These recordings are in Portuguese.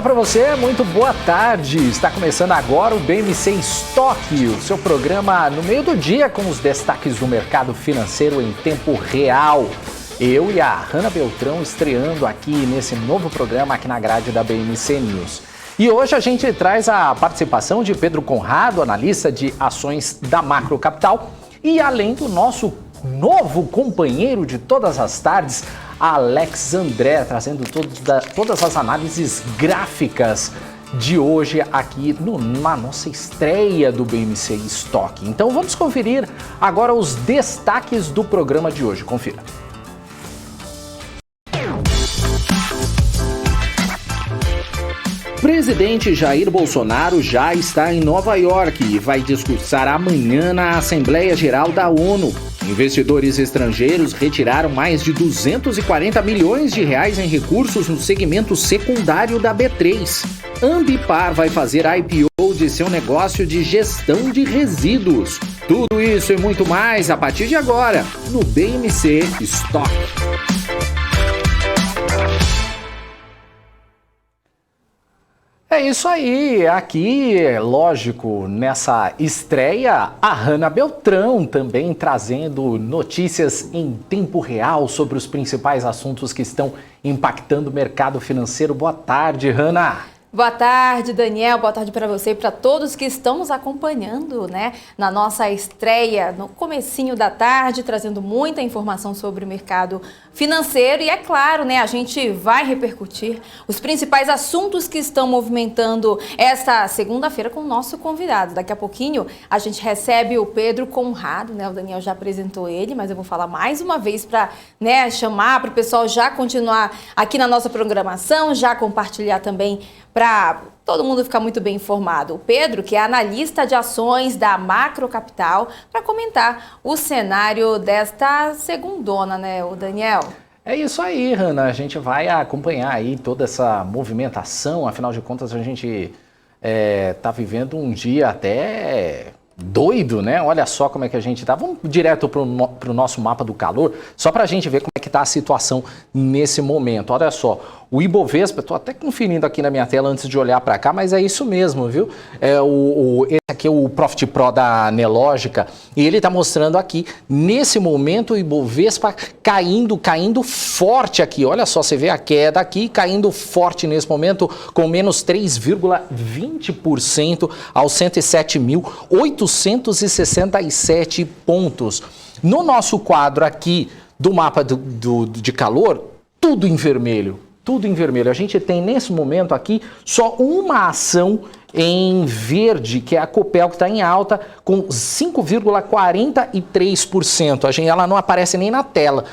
Olá para você, muito boa tarde. Está começando agora o BMC Estoque, o seu programa no meio do dia com os destaques do mercado financeiro em tempo real. Eu e a Hanna Beltrão estreando aqui nesse novo programa aqui na grade da BMC News. E hoje a gente traz a participação de Pedro Conrado, analista de ações da Macro Capital, e além do nosso novo companheiro de todas as tardes, Alex André, trazendo todas as análises gráficas de hoje aqui na nossa estreia do BMC Estoque. Então vamos conferir agora os destaques do programa de hoje. Confira. Presidente Jair Bolsonaro já está em Nova York e vai discursar amanhã na Assembleia Geral da ONU. Investidores estrangeiros retiraram mais de 240 milhões de reais em recursos no segmento secundário da B3. Ambipar vai fazer IPO de seu negócio de gestão de resíduos. Tudo isso e muito mais a partir de agora no BMC Estoque. É isso aí, aqui, lógico, nessa estreia, a Hanna Beltrão também trazendo notícias em tempo real sobre os principais assuntos que estão impactando o mercado financeiro. Boa tarde, Hanna! Boa tarde, Daniel. Boa tarde para você e para todos que estão nos acompanhando, né, na nossa estreia no comecinho da tarde, trazendo muita informação sobre o mercado financeiro e, é claro, né, a gente vai repercutir os principais assuntos que estão movimentando esta segunda-feira com o nosso convidado. Daqui a pouquinho a gente recebe o Pedro Conrado, né, o Daniel já apresentou ele, mas eu vou falar mais uma vez para, né, chamar para o pessoal já continuar aqui na nossa programação, já compartilhar também para todo mundo ficar muito bem informado. O Pedro, que é analista de ações da Macro Capital, para comentar o cenário desta segundona, né, o Daniel? É isso aí, Hanna. A gente vai acompanhar aí toda essa movimentação. Afinal de contas, a gente tá vivendo um dia até doido, né? Olha só como é que a gente tá. Vamos direto pro nosso mapa do calor, só para a gente ver como é que tá a situação nesse momento. Olha só, o Ibovespa, estou até conferindo aqui na minha tela antes de olhar para cá, mas é isso mesmo, viu? Esse aqui é o Profit Pro da Nelogica e ele está mostrando aqui, nesse momento, o Ibovespa caindo forte aqui. Olha só, você vê a queda aqui, caindo forte nesse momento, com menos 3,20% aos 107.867 pontos. No nosso quadro aqui do mapa de calor, tudo em vermelho. Tudo em vermelho. A gente tem nesse momento aqui só uma ação em verde, que é a Copel, que está em alta com 5,43%. Ela não aparece nem na tela.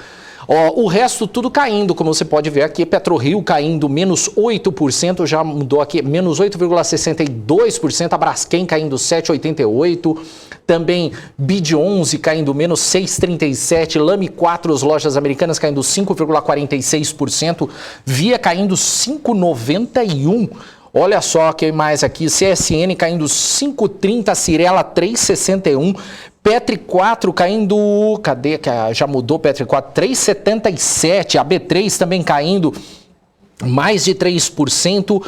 O resto tudo caindo, como você pode ver aqui, PetroRio caindo menos 8%, já mudou aqui, menos 8,62%, a Braskem caindo 7,88%, também BID11 caindo menos 6,37%, Lame 4, as lojas americanas caindo 5,46%, Via caindo 5,91%. Olha só quem mais aqui, CSN caindo 5,30%, Cirela 3,61%, Petri 4 caindo, cadê? Já mudou Petri 4, 3,77%, a B3 também caindo mais de 3%,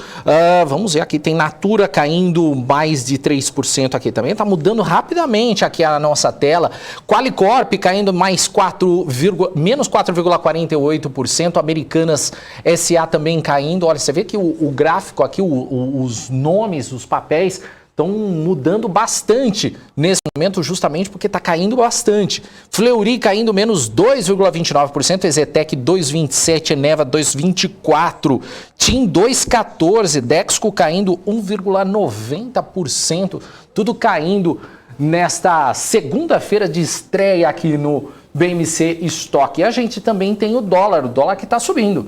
vamos ver aqui, tem Natura caindo mais de 3% aqui também, tá mudando rapidamente aqui a nossa tela, Qualicorp caindo menos 4,48%, Americanas SA também caindo. Olha, você vê que o gráfico aqui, os nomes, os papéis estão mudando bastante nesse momento, justamente porque está caindo bastante. Fleury caindo menos 2,29%, Ezetec 2,27%, Eneva 2,24%, TIM 2,14%, Dexco caindo 1,90%, tudo caindo nesta segunda-feira de estreia aqui no BMC Estoque. E a gente também tem o dólar que está subindo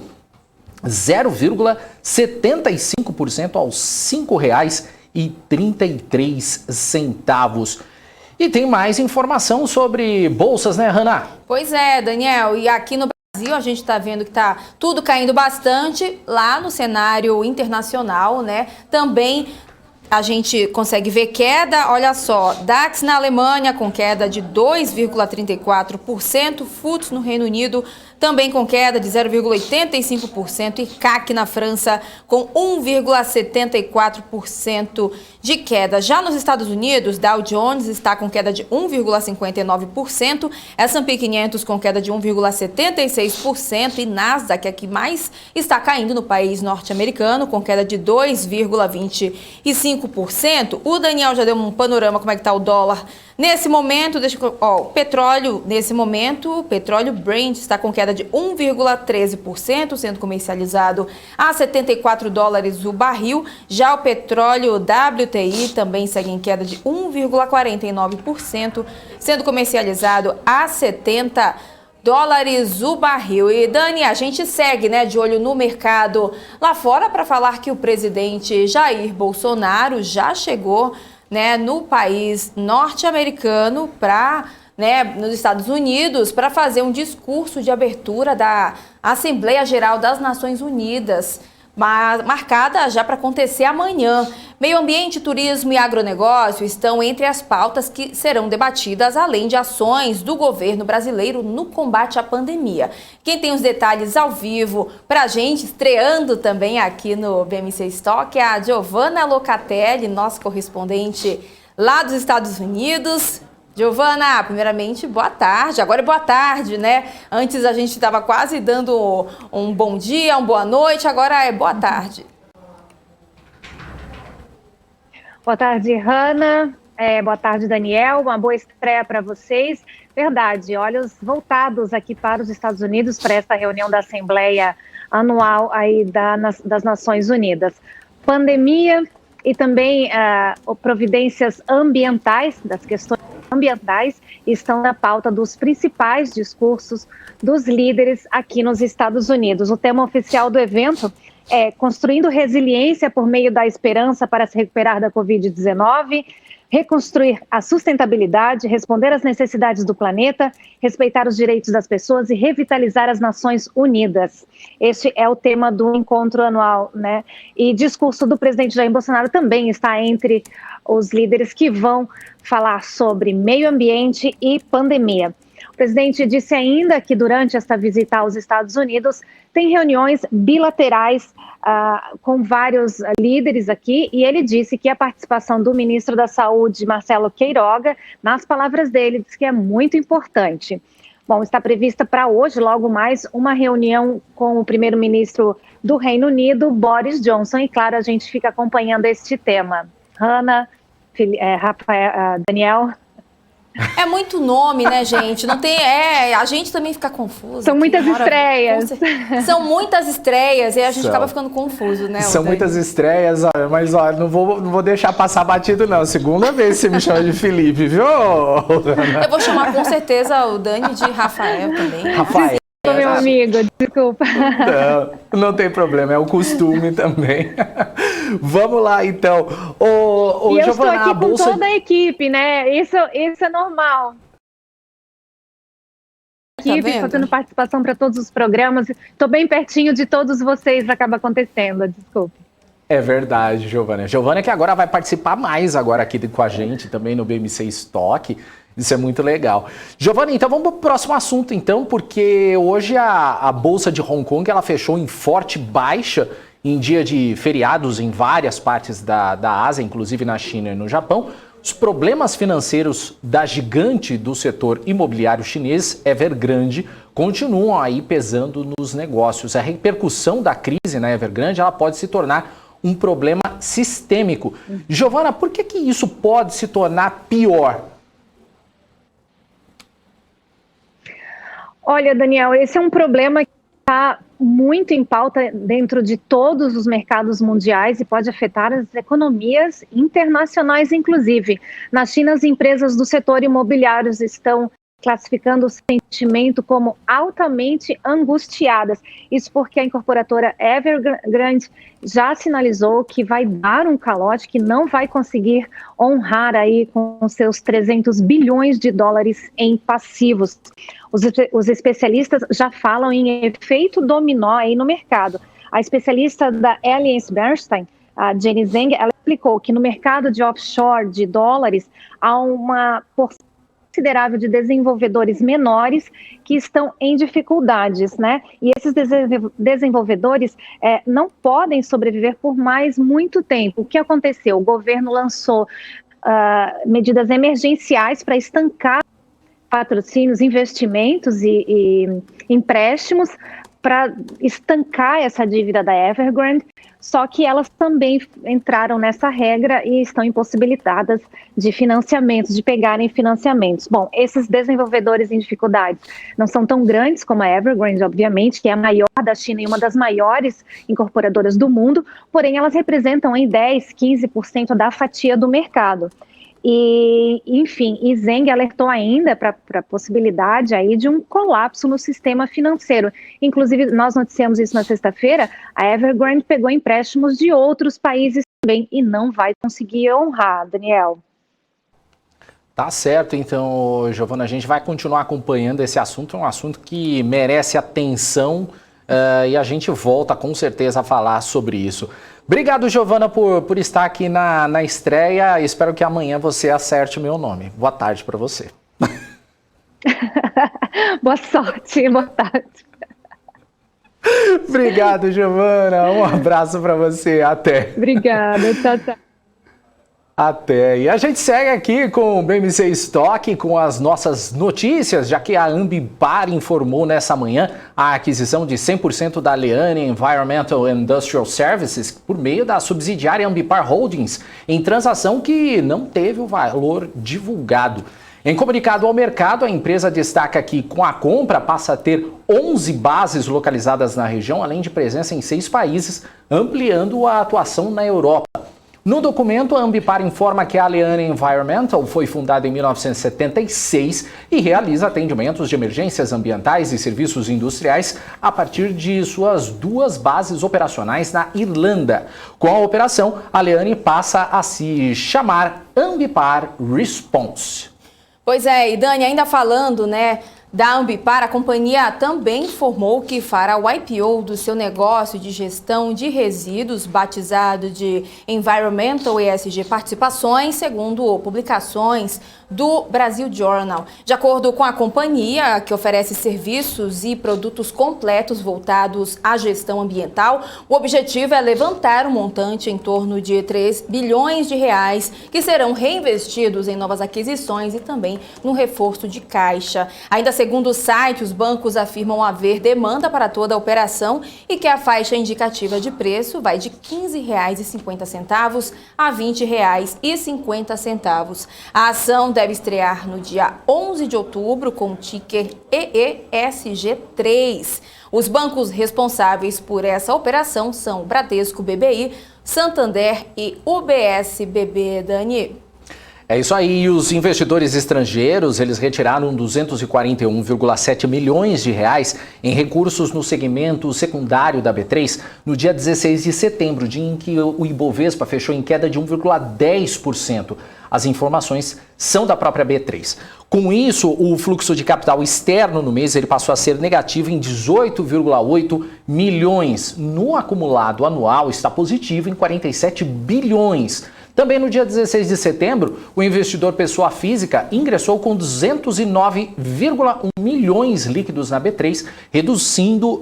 0,75% aos R$ 5,33. E tem mais informação sobre bolsas, né, Hanna? Pois é, Daniel. E aqui no Brasil a gente está vendo que está tudo caindo bastante. Lá no cenário internacional, né? Também a gente consegue ver queda, olha só, DAX na Alemanha com queda de 2,34%, FTSE no Reino Unido também com queda de 0,85%, e CAC na França com 1,74% de queda. Já nos Estados Unidos, Dow Jones está com queda de 1,59%, S&P 500 com queda de 1,76% e Nasdaq, é que mais está caindo no país norte-americano, com queda de 2,25%. O Daniel já deu um panorama como é que está o dólar nesse momento. O petróleo, nesse momento, o petróleo Brent está com queda de 1,13%, sendo comercializado a $74 o barril. Já o petróleo WTI também segue em queda de 1,49%, sendo comercializado a $70 o barril. E Dani, a gente segue, de olho no mercado lá fora para falar que o presidente Jair Bolsonaro já chegou, no país norte-americano nos Estados Unidos para fazer um discurso de abertura da Assembleia Geral das Nações Unidas, marcada já para acontecer amanhã. Meio ambiente, turismo e agronegócio estão entre as pautas que serão debatidas, além de ações do governo brasileiro no combate à pandemia. Quem tem os detalhes ao vivo para a gente, estreando também aqui no BMC Stock, é a Giovana Locatelli, nossa correspondente lá dos Estados Unidos. Giovana, primeiramente, boa tarde. Agora é boa tarde, Antes a gente estava quase dando um bom dia, uma boa noite, agora é boa tarde. Boa tarde, Hanna. Boa tarde, Daniel. Uma boa estreia para vocês. Verdade, olhos voltados aqui para os Estados Unidos para essa reunião da Assembleia Anual aí das Nações Unidas. Pandemia e também providências ambientais, das questões ambientais, estão na pauta dos principais discursos dos líderes aqui nos Estados Unidos. O tema oficial do evento é Construindo Resiliência por meio da Esperança para se recuperar da Covid-19, reconstruir a sustentabilidade, responder às necessidades do planeta, respeitar os direitos das pessoas e revitalizar as Nações Unidas. Este é o tema do encontro anual, E discurso do presidente Jair Bolsonaro também está entre os líderes que vão falar sobre meio ambiente e pandemia. O presidente disse ainda que durante esta visita aos Estados Unidos tem reuniões bilaterais com vários líderes aqui, e ele disse que a participação do ministro da Saúde, Marcelo Queiroga, nas palavras dele, diz que é muito importante. Bom, está prevista para hoje, logo mais, uma reunião com o primeiro-ministro do Reino Unido, Boris Johnson, e claro, a gente fica acompanhando este tema. Hanna, Rafael, Daniel. É muito nome, gente? Não tem. A gente também fica confuso. São muitas estreias. São muitas estreias e a gente acaba ficando confuso, São muitas estreias, mas não vou deixar passar batido, não. Segunda vez que você me chama de Felipe, viu? Eu vou chamar com certeza o Dani de Rafael também. Rafael. Meu amigo, desculpa. Não tem problema, é o costume também. Vamos lá, então. E eu Giovana, estou aqui com toda a equipe, Isso é normal. Equipe fazendo participação para todos os programas. Estou bem pertinho de todos vocês, acaba acontecendo, desculpe. É verdade, Giovana. Giovana que agora vai participar mais agora aqui com a gente também no BMC Stock. Isso é muito legal. Giovana, então vamos para o próximo assunto, então, porque hoje a Bolsa de Hong Kong ela fechou em forte baixa em dia de feriados em várias partes da Ásia, inclusive na China e no Japão. Os problemas financeiros da gigante do setor imobiliário chinês, Evergrande, continuam aí pesando nos negócios. A repercussão da crise na Evergrande ela pode se tornar um problema sistêmico. Giovana, por que isso pode se tornar pior? Olha, Daniel, esse é um problema que está muito em pauta dentro de todos os mercados mundiais e pode afetar as economias internacionais, inclusive. Na China, as empresas do setor imobiliário estão classificando o sentimento como altamente angustiadas. Isso porque a incorporadora Evergrande já sinalizou que vai dar um calote, que não vai conseguir honrar aí com seus 300 bilhões de dólares em passivos. Os especialistas já falam em efeito dominó aí no mercado. A especialista da AllianceBernstein, a Jenny Zheng, ela explicou que no mercado de offshore de dólares há uma porção considerável de desenvolvedores menores que estão em dificuldades, né? E esses desenvolvedores não podem sobreviver por mais muito tempo. O que aconteceu? O governo lançou medidas emergenciais para estancar patrocínios, investimentos e empréstimos para estancar essa dívida da Evergrande, só que elas também entraram nessa regra e estão impossibilitadas de financiamentos, de pegarem financiamentos. Bom, esses desenvolvedores em dificuldades não são tão grandes como a Evergrande, obviamente, que é a maior da China e uma das maiores incorporadoras do mundo, porém elas representam em 10, 15% da fatia do mercado. E, enfim, e Zeng alertou ainda para a possibilidade aí de um colapso no sistema financeiro. Inclusive, nós noticiamos isso na sexta-feira, a Evergrande pegou empréstimos de outros países também e não vai conseguir honrar, Daniel. Tá certo, então, Giovana, a gente vai continuar acompanhando esse assunto, é um assunto que merece atenção e a gente volta com certeza a falar sobre isso. Obrigado, Giovana, por estar aqui na estreia. Espero que amanhã você acerte o meu nome. Boa tarde para você. Boa sorte, boa tarde. Obrigado, Giovana. Um abraço para você. Até. Obrigada. Tchau, tchau. Até. E a gente segue aqui com o BMC Stock, com as nossas notícias, já que a Ambipar informou nessa manhã a aquisição de 100% da Liane Environmental Industrial Services por meio da subsidiária Ambipar Holdings, em transação que não teve o valor divulgado. Em comunicado ao mercado, a empresa destaca que com a compra passa a ter 11 bases localizadas na região, além de presença em 6 países, ampliando a atuação na Europa. No documento, a Ambipar informa que a Liane Environmental foi fundada em 1976 e realiza atendimentos de emergências ambientais e serviços industriais a partir de suas 2 bases operacionais na Irlanda. Com a operação, a Liane passa a se chamar Ambipar Response. Pois é, e Dani, ainda falando, da Ambipar, a companhia também informou que fará o IPO do seu negócio de gestão de resíduos, batizado de Environmental ESG Participações, segundo publicações do Brasil Journal. De acordo com a companhia, que oferece serviços e produtos completos voltados à gestão ambiental, o objetivo é levantar um montante em torno de 3 bilhões de reais que serão reinvestidos em novas aquisições e também no reforço de caixa. Ainda segundo o site, os bancos afirmam haver demanda para toda a operação e que a faixa indicativa de preço vai de R$ 15,50 a R$ 20,50. A ação deve estrear no dia 11 de outubro com o ticker EESG3. Os bancos responsáveis por essa operação são Bradesco BBI, Santander e UBS BB, Dani. É isso aí, os investidores estrangeiros, eles retiraram 241,7 milhões de reais em recursos no segmento secundário da B3 no dia 16 de setembro, dia em que o Ibovespa fechou em queda de 1,10%. As informações são da própria B3. Com isso, o fluxo de capital externo no mês ele passou a ser negativo em 18,8 milhões. No acumulado anual está positivo em 47 bilhões. Também no dia 16 de setembro, o investidor pessoa física ingressou com 209,1 milhões líquidos na B3, reduzindo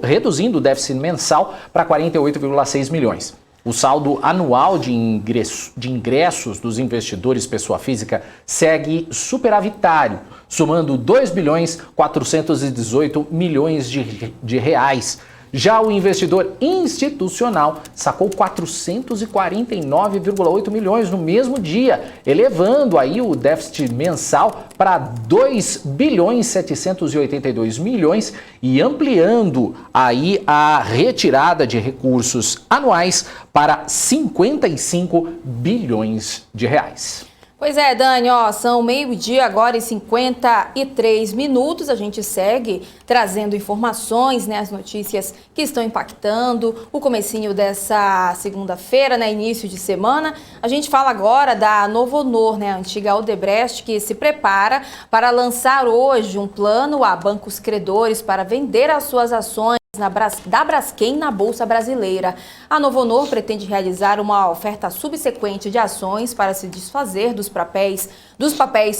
o déficit mensal para 48,6 milhões. O saldo anual de ingressos dos investidores pessoa física segue superavitário, somando 2 bilhões 418 milhões de reais. Já o investidor institucional sacou 449,8 milhões no mesmo dia, elevando aí o déficit mensal para 2 bilhões 782 milhões e ampliando aí a retirada de recursos anuais para 55 bilhões de reais. Pois é, Dani, são meio-dia agora e 53 minutos. A gente segue trazendo informações, as notícias que estão impactando o comecinho dessa segunda-feira, início de semana. A gente fala agora da Novo Honor, a antiga Odebrecht, que se prepara para lançar hoje um plano a bancos credores para vender as suas ações da Braskem na Bolsa Brasileira. A Novonor pretende realizar uma oferta subsequente de ações para se desfazer dos papéis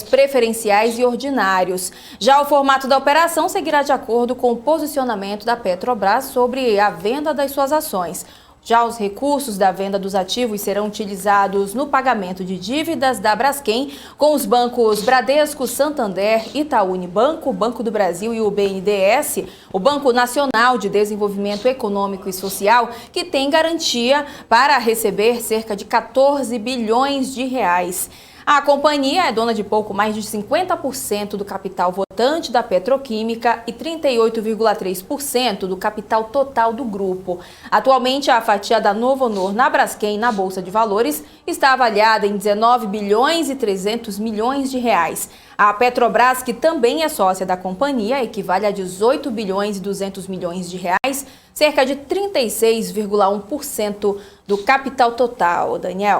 preferenciais e ordinários. Já o formato da operação seguirá de acordo com o posicionamento da Petrobras sobre a venda das suas ações. Já os recursos da venda dos ativos serão utilizados no pagamento de dívidas da Braskem com os bancos Bradesco, Santander, Itaú Unibanco, Banco do Brasil e o BNDES, o Banco Nacional de Desenvolvimento Econômico e Social, que tem garantia para receber cerca de 14 bilhões de reais. A companhia é dona de pouco mais de 50% do capital votante da Petroquímica e 38,3% do capital total do grupo. Atualmente, a fatia da Novonor na Braskem na Bolsa de Valores está avaliada em 19 bilhões e 300 milhões de reais. A Petrobras, que também é sócia da companhia, equivale a 18 bilhões e 200 milhões de reais, cerca de 36,1% do capital total. Daniel.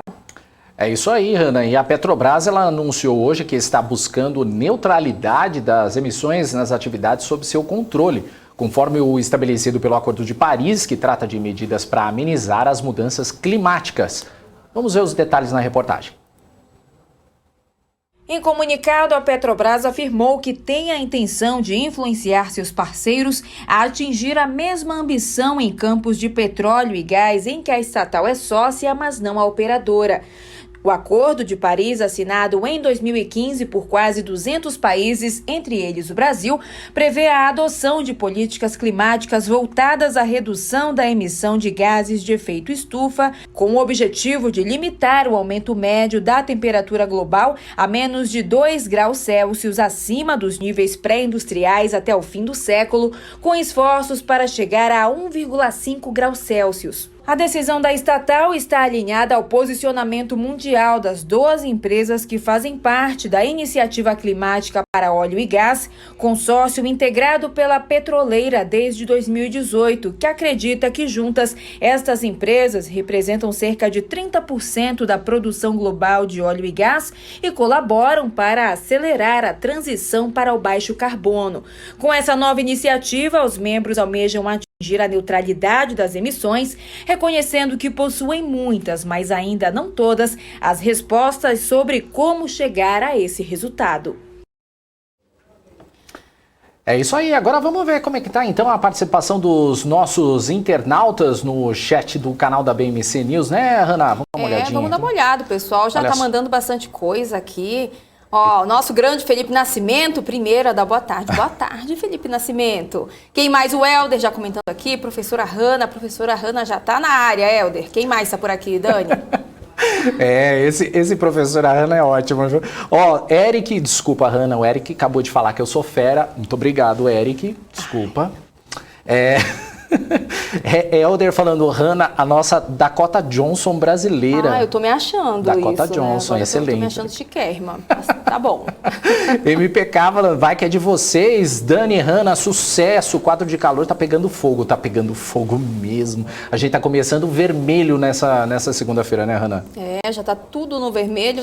É isso aí, Hanna. E a Petrobras ela anunciou hoje que está buscando neutralidade das emissões nas atividades sob seu controle, conforme o estabelecido pelo Acordo de Paris, que trata de medidas para amenizar as mudanças climáticas. Vamos ver os detalhes na reportagem. Em comunicado, a Petrobras afirmou que tem a intenção de influenciar seus parceiros a atingir a mesma ambição em campos de petróleo e gás em que a estatal é sócia, mas não a operadora. O Acordo de Paris, assinado em 2015 por quase 200 países, entre eles o Brasil, prevê a adoção de políticas climáticas voltadas à redução da emissão de gases de efeito estufa, com o objetivo de limitar o aumento médio da temperatura global a menos de 2 graus Celsius acima dos níveis pré-industriais até o fim do século, com esforços para chegar a 1,5 graus Celsius. A decisão da estatal está alinhada ao posicionamento mundial das 12 empresas que fazem parte da Iniciativa Climática para Óleo e Gás, consórcio integrado pela petroleira desde 2018, que acredita que juntas estas empresas representam cerca de 30% da produção global de óleo e gás e colaboram para acelerar a transição para o baixo carbono. Com essa nova iniciativa, os membros almejam atingir a neutralidade das emissões, reconhecendo que possuem muitas, mas ainda não todas, as respostas sobre como chegar a esse resultado. É isso aí, agora vamos ver como é que tá então a participação dos nossos internautas no chat do canal da BMC News, né, Hanna? Vamos dar uma olhadinha. Vamos dar uma olhada, o pessoal já está mandando bastante coisa aqui. Ó, o nosso grande Felipe Nascimento, primeiro a dar boa tarde. Boa tarde, Felipe Nascimento. Quem mais? O Helder já comentando aqui, professora Hanna já está na área, Helder. Quem mais está por aqui, Dani? Esse professora Hanna é ótimo. Ó, Eric, desculpa, Hanna, o Eric acabou de falar que eu sou fera. Muito obrigado, Eric. Desculpa. Helder falando, Hanna, a nossa Dakota Johnson brasileira. Eu tô me achando Dakota isso, Johnson, né? excelente. Eu tô me achando chiquérrima, mas tá bom. MPK falando, vai que é de vocês. Dani, Hanna, sucesso. O quadro de calor tá pegando fogo mesmo. A gente tá começando vermelho nessa segunda-feira, né, Hanna? Já tá tudo no vermelho.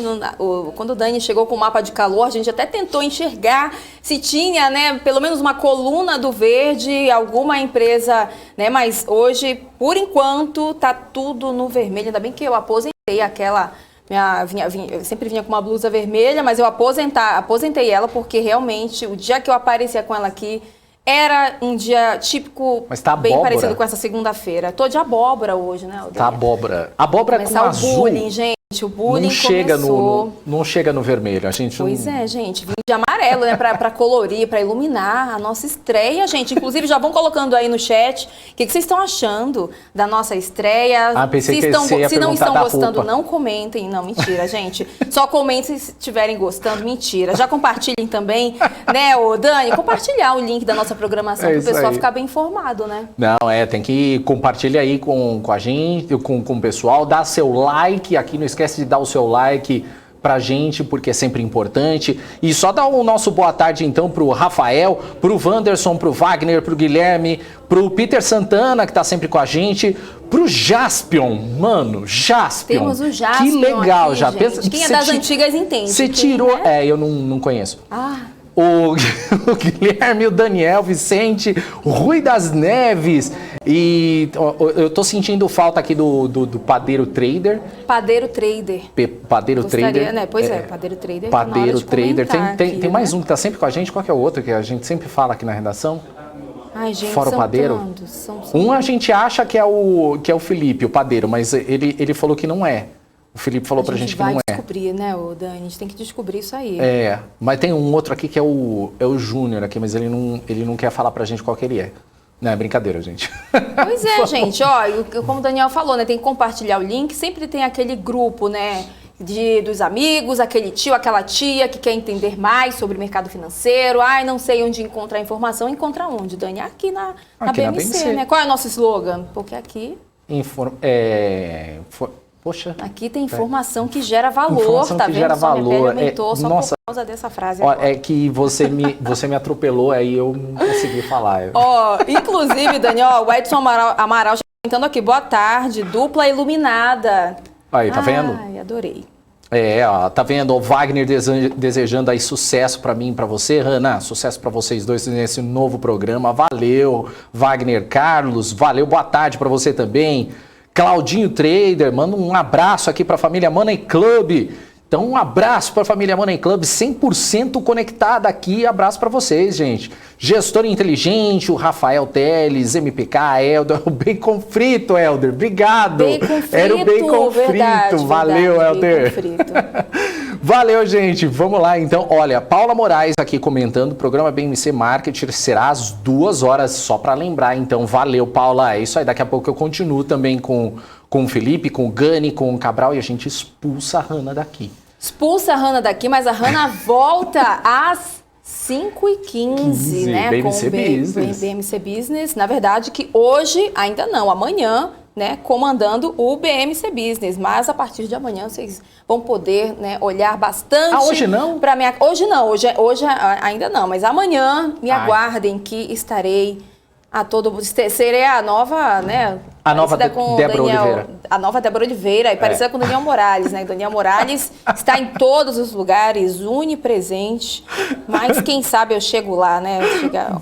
Quando o Dani chegou com o mapa de calor, a gente até tentou enxergar se tinha, né, pelo menos uma coluna do verde, alguma empresa, né, mas hoje, por enquanto, tá tudo no vermelho. Ainda bem que eu aposentei aquela... eu sempre vinha com uma blusa vermelha, mas eu aposentei ela porque realmente o dia que eu aparecia com ela aqui era um dia típico, mas tá bem abóbora. parecido com essa segunda-feira. Tô de abóbora hoje, né, Aldeia? Tá abóbora. Abóbora com azul. O bullying, gente. O bullying não chega no vermelho. A gente gente. Vim de amarelo, né? Pra colorir, pra iluminar a nossa estreia, gente. Inclusive, já vão colocando aí no chat o que vocês estão achando da nossa estreia. Se não estão gostando, não comentem. Não, mentira, gente. Só comentem se estiverem gostando. Mentira. Já compartilhem também, né, ô Dani? Compartilhar o link da nossa programação para o pessoal ficar bem informado, né? Não, tem que compartilhar aí com a gente, com o pessoal. Dá seu like aqui, não esquece de dar o seu like pra gente, porque é sempre importante. E só dá o nosso boa tarde, então, pro Rafael, pro Wanderson, pro Wagner, pro Guilherme, pro Peter Santana, que tá sempre com a gente, pro Jaspion. Mano, Jaspion. Temos o Jaspion. Que legal, aqui, já. Quem é das antigas entende. Você tirou... eu não conheço. o Guilherme, o Daniel, Vicente, o Rui das Neves. E eu tô sentindo falta aqui do Padeiro Trader. Padeiro Trader. Padeiro Gostaria, Trader. né? Pois é, Padeiro Trader. Padeiro Trader. Tem aqui, mais né? um que tá sempre com a gente. Qual que é o outro que a gente sempre fala aqui na redação? Ai, gente, Fora o são padeiro? tantos, são Um a gente acha que é o Felipe, o padeiro, mas ele falou que não é. O Felipe falou pra gente que não é. A gente vai descobrir, né, Dani? A gente tem que descobrir isso aí. É, mas tem um outro aqui que é o Júnior aqui, mas ele não quer falar pra gente qual que ele é. Não, é brincadeira, gente. Pois é, gente, ó, como o Daniel falou, né, tem que compartilhar o link, sempre tem aquele grupo, né, dos amigos, aquele tio, aquela tia que quer entender mais sobre o mercado financeiro. Ai, não sei onde encontrar informação. Encontra onde, Dani? Aqui na BMC, né? Qual é o nosso slogan? Porque aqui... Poxa. Aqui tem informação que gera valor, informação tá que vendo? gera Só minha valor. pele aumentou só Nossa, por causa dessa frase ó, agora. é que você me atropelou, aí eu não consegui falar. Ó, inclusive, Daniel, o Edson Amaral já comentando aqui, boa tarde, dupla iluminada. Aí, tá vendo? Ai, adorei. Ó, tá vendo? O Wagner desejando aí sucesso pra mim e pra você, Hanna. Sucesso pra vocês dois nesse novo programa. Valeu, Wagner Carlos. Valeu, boa tarde pra você também. Claudinho Trader, manda um abraço aqui pra família Money Club. Então, um abraço para a família Money Club, 100% conectada aqui. Abraço para vocês, gente. Gestor Inteligente, o Rafael Teles, MPK, Helder, o Bacon Frito, Helder. Obrigado. Bacon frito, era o Bacon verdade, Frito. Valeu, verdade, Helder. Bacon frito. Valeu, gente. Vamos lá, então. Olha, Paula Moraes aqui comentando. O programa BMC Marketing será às 2 horas, só para lembrar. Então, valeu, Paula. É isso aí. Daqui a pouco eu continuo também com o Felipe, com o Gani, com o Cabral e a gente expulsa a Hanna daqui. Expulsa a Hanna daqui, mas a Hanna volta às 5h15, né? BMC Business. BMC Business. Na verdade, que hoje ainda não, amanhã, né? Comandando o BMC Business. Mas a partir de amanhã vocês vão poder, né, olhar bastante. Ah, hoje não? Hoje não, hoje ainda não, mas amanhã me aguardem que estarei a todo. Serei a nova, né? A nova Débora Oliveira. A nova Débora Oliveira, e parecida com o Daniel Morales, né? Daniel Morales está em todos os lugares, onipresente, mas quem sabe eu chego lá, né?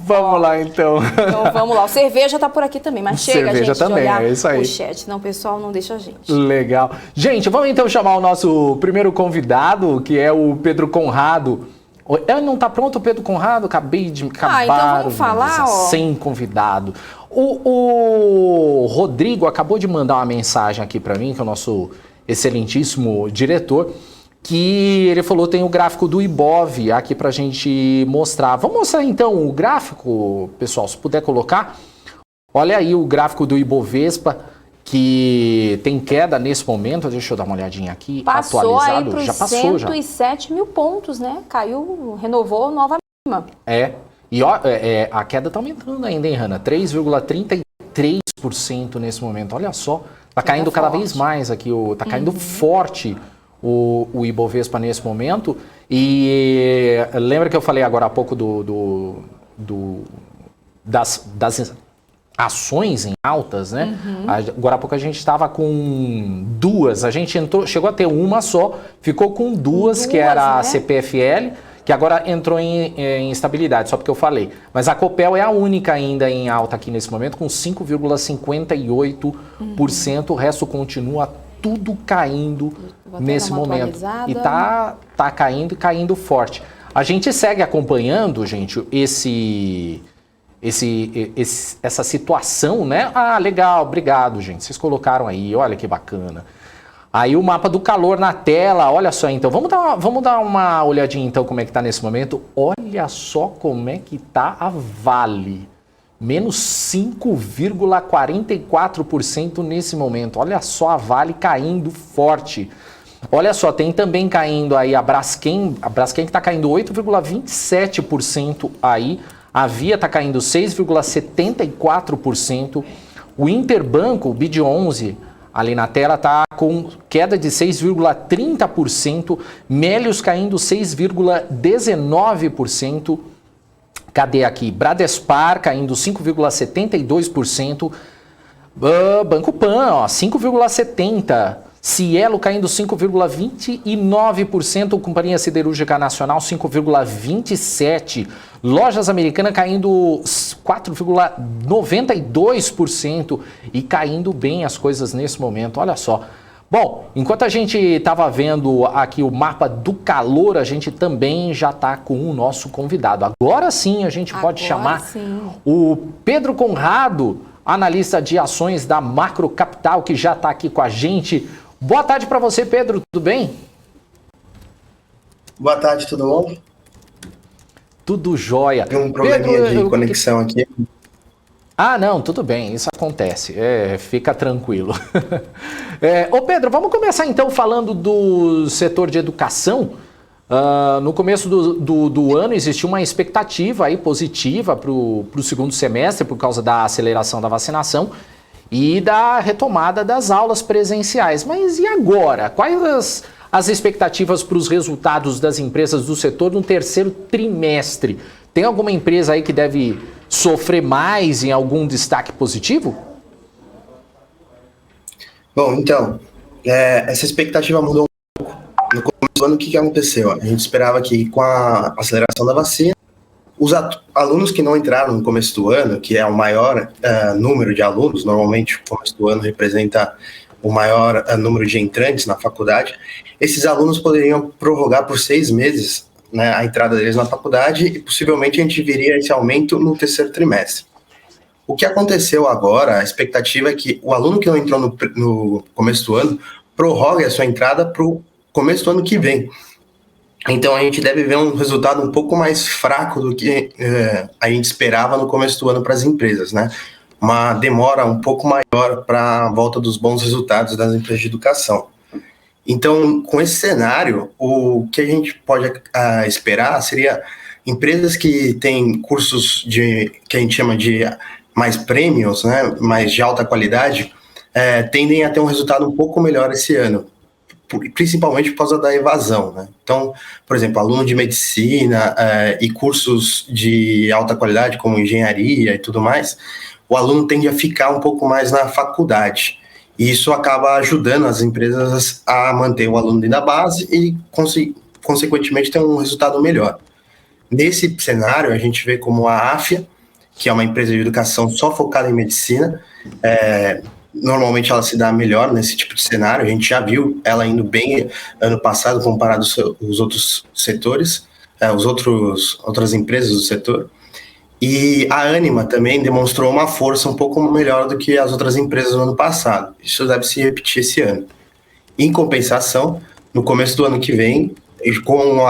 Vamos lá, então. Então vamos lá. O Cerveja tá por aqui também, mas chega, Cerveja gente, também, de olhar é isso aí. o chat, senão o pessoal não deixa a gente. Legal. Gente, vamos então chamar o nosso primeiro convidado, que é o Pedro Conrado. Não tá pronto o Pedro Conrado? Acabei de acabar. Então vamos falar, ó. Sem convidado. O Rodrigo acabou de mandar uma mensagem aqui para mim, que é o nosso excelentíssimo diretor, que ele falou tem o gráfico do Ibov aqui pra gente mostrar. Vamos mostrar então o gráfico, pessoal, se puder colocar. Olha aí o gráfico do Ibovespa, que tem queda nesse momento. Deixa eu dar uma olhadinha aqui. Passou atualizado. aí para Já passou 107 mil pontos, né? Caiu, renovou nova mínima. E ó, a queda tá aumentando ainda, hein, Hanna? 3,33% nesse momento. Olha só, tá caindo cada vez mais aqui, tá caindo forte o Ibovespa nesse momento. E lembra que eu falei agora há pouco das ações em altas, né? Agora há pouco a gente estava com duas, a gente chegou a ter uma só, ficou com duas, que era a CPFL, que agora entrou em instabilidade, só porque eu falei. Mas a Copel é a única ainda em alta aqui nesse momento, com 5,58%. O resto continua tudo caindo nesse momento. E tá caindo e caindo forte. A gente segue acompanhando, gente, essa situação, né? Ah, legal, obrigado, gente. Vocês colocaram aí, olha que bacana. Aí o mapa do calor na tela, olha só, então, vamos dar uma olhadinha então como é que tá nesse momento. Olha só como é que tá a Vale, menos 5,44% nesse momento. Olha só a Vale caindo forte. Olha só, tem também caindo aí a Braskem que tá caindo 8,27% aí. A Via tá caindo 6,74%. O Interbanco, o BID11, ali na tela está com queda de 6,30%, Melius caindo 6,19%. Cadê aqui? Bradespar caindo 5,72%. Banco Pan, ó, 5,70%. Cielo caindo 5,29%, Companhia Siderúrgica Nacional 5,27%, Lojas Americanas caindo 4,92% e caindo bem as coisas nesse momento, olha só. Bom, enquanto a gente estava vendo aqui o mapa do calor, a gente também já está com o nosso convidado. Agora sim a gente pode chamar o Pedro Conrado, analista de ações da Macro Capital, que já está aqui com a gente. Boa tarde para você, Pedro, tudo bem? Boa tarde, tudo bom? Tudo jóia. Tem um probleminha Pedro, de conexão aqui. Ah, não, tudo bem, isso acontece, fica tranquilo. Ô Pedro, vamos começar então falando do setor de educação. No começo do ano existiu uma expectativa aí positiva para o segundo semestre por causa da aceleração da vacinação e da retomada das aulas presenciais. Mas e agora? Quais as expectativas para os resultados das empresas do setor no terceiro trimestre? Tem alguma empresa aí que deve sofrer mais em algum destaque positivo? Bom, então, essa expectativa mudou um pouco. No começo do ano, o que aconteceu? A gente esperava que com a aceleração da vacina, os alunos que não entraram no começo do ano, que é o maior número de alunos, normalmente o começo do ano representa o maior número de entrantes na faculdade, esses alunos poderiam prorrogar por 6 meses, né, a entrada deles na faculdade e possivelmente a gente viria esse aumento no terceiro trimestre. O que aconteceu agora, a expectativa é que o aluno que não entrou no começo do ano prorrogue a sua entrada para o começo do ano que vem. Então a gente deve ver um resultado um pouco mais fraco do que a gente esperava no começo do ano para as empresas, né? Uma demora um pouco maior para a volta dos bons resultados das empresas de educação. Então, com esse cenário, o que a gente pode esperar seria empresas que têm cursos que a gente chama de mais premiums, né, mais de alta qualidade, tendem a ter um resultado um pouco melhor esse ano, principalmente por causa da evasão, né? Então, por exemplo, aluno de medicina e cursos de alta qualidade, como engenharia e tudo mais, o aluno tende a ficar um pouco mais na faculdade. E isso acaba ajudando as empresas a manter o aluno dentro da base e, consequentemente, ter um resultado melhor. Nesse cenário, a gente vê como a Afya, que é uma empresa de educação só focada em medicina, normalmente ela se dá melhor nesse tipo de cenário. A gente já viu ela indo bem ano passado comparado aos outros setores, outras empresas do setor. E a Ânima também demonstrou uma força um pouco melhor do que as outras empresas no ano passado. Isso deve se repetir esse ano. Em compensação, no começo do ano que vem, com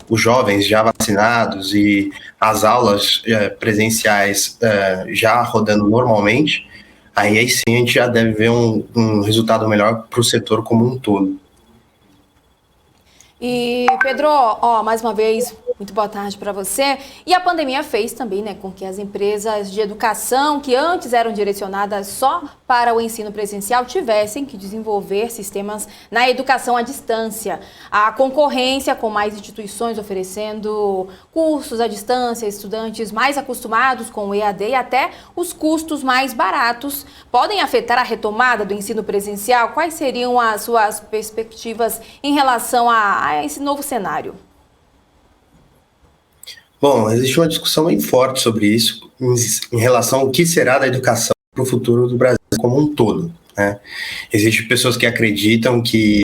os jovens já vacinados e as aulas presenciais já rodando normalmente, aí sim a gente já deve ver um resultado melhor para o setor como um todo. E, Pedro, mais uma vez, muito boa tarde para você. E a pandemia fez também, né, com que as empresas de educação, que antes eram direcionadas só para o ensino presencial, tivessem que desenvolver sistemas na educação à distância. A concorrência com mais instituições oferecendo cursos à distância, estudantes mais acostumados com o EAD e até os custos mais baratos podem afetar a retomada do ensino presencial. Quais seriam as suas perspectivas em relação a esse novo cenário? Bom, existe uma discussão bem forte sobre isso em relação ao que será da educação para o futuro do Brasil como um todo, né? Existem pessoas que acreditam que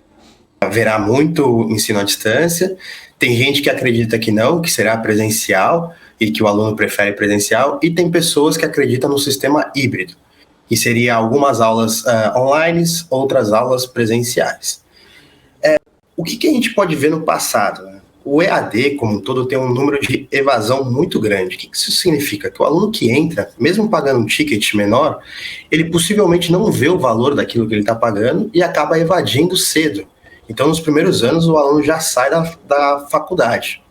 haverá muito ensino à distância, tem gente que acredita que não, que será presencial e que o aluno prefere presencial, e tem pessoas que acreditam no sistema híbrido, que seria algumas aulas online, outras aulas presenciais. O que a gente pode ver no passado, né? O EAD, como um todo, tem um número de evasão muito grande. O que isso significa? Que o aluno que entra, mesmo pagando um ticket menor, ele possivelmente não vê o valor daquilo que ele está pagando e acaba evadindo cedo. Então, nos primeiros anos, o aluno já sai da faculdade,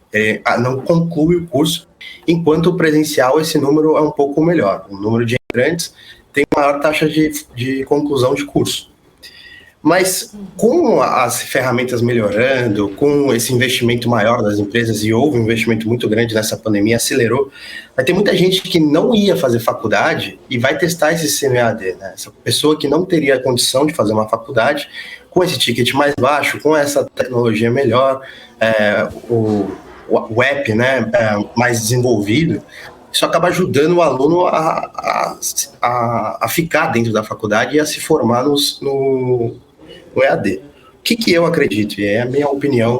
não conclui o curso, enquanto o presencial, esse número é um pouco melhor. O número de entrantes tem maior taxa de conclusão de curso. Mas com as ferramentas melhorando, com esse investimento maior das empresas, e houve um investimento muito grande nessa pandemia, acelerou, vai ter muita gente que não ia fazer faculdade e vai testar esse ensino EAD, né? Essa pessoa que não teria a condição de fazer uma faculdade, com esse ticket mais baixo, com essa tecnologia melhor, o app, né, mais desenvolvido, isso acaba ajudando o aluno a ficar dentro da faculdade e a se formar no EAD. O que eu acredito, e é a minha opinião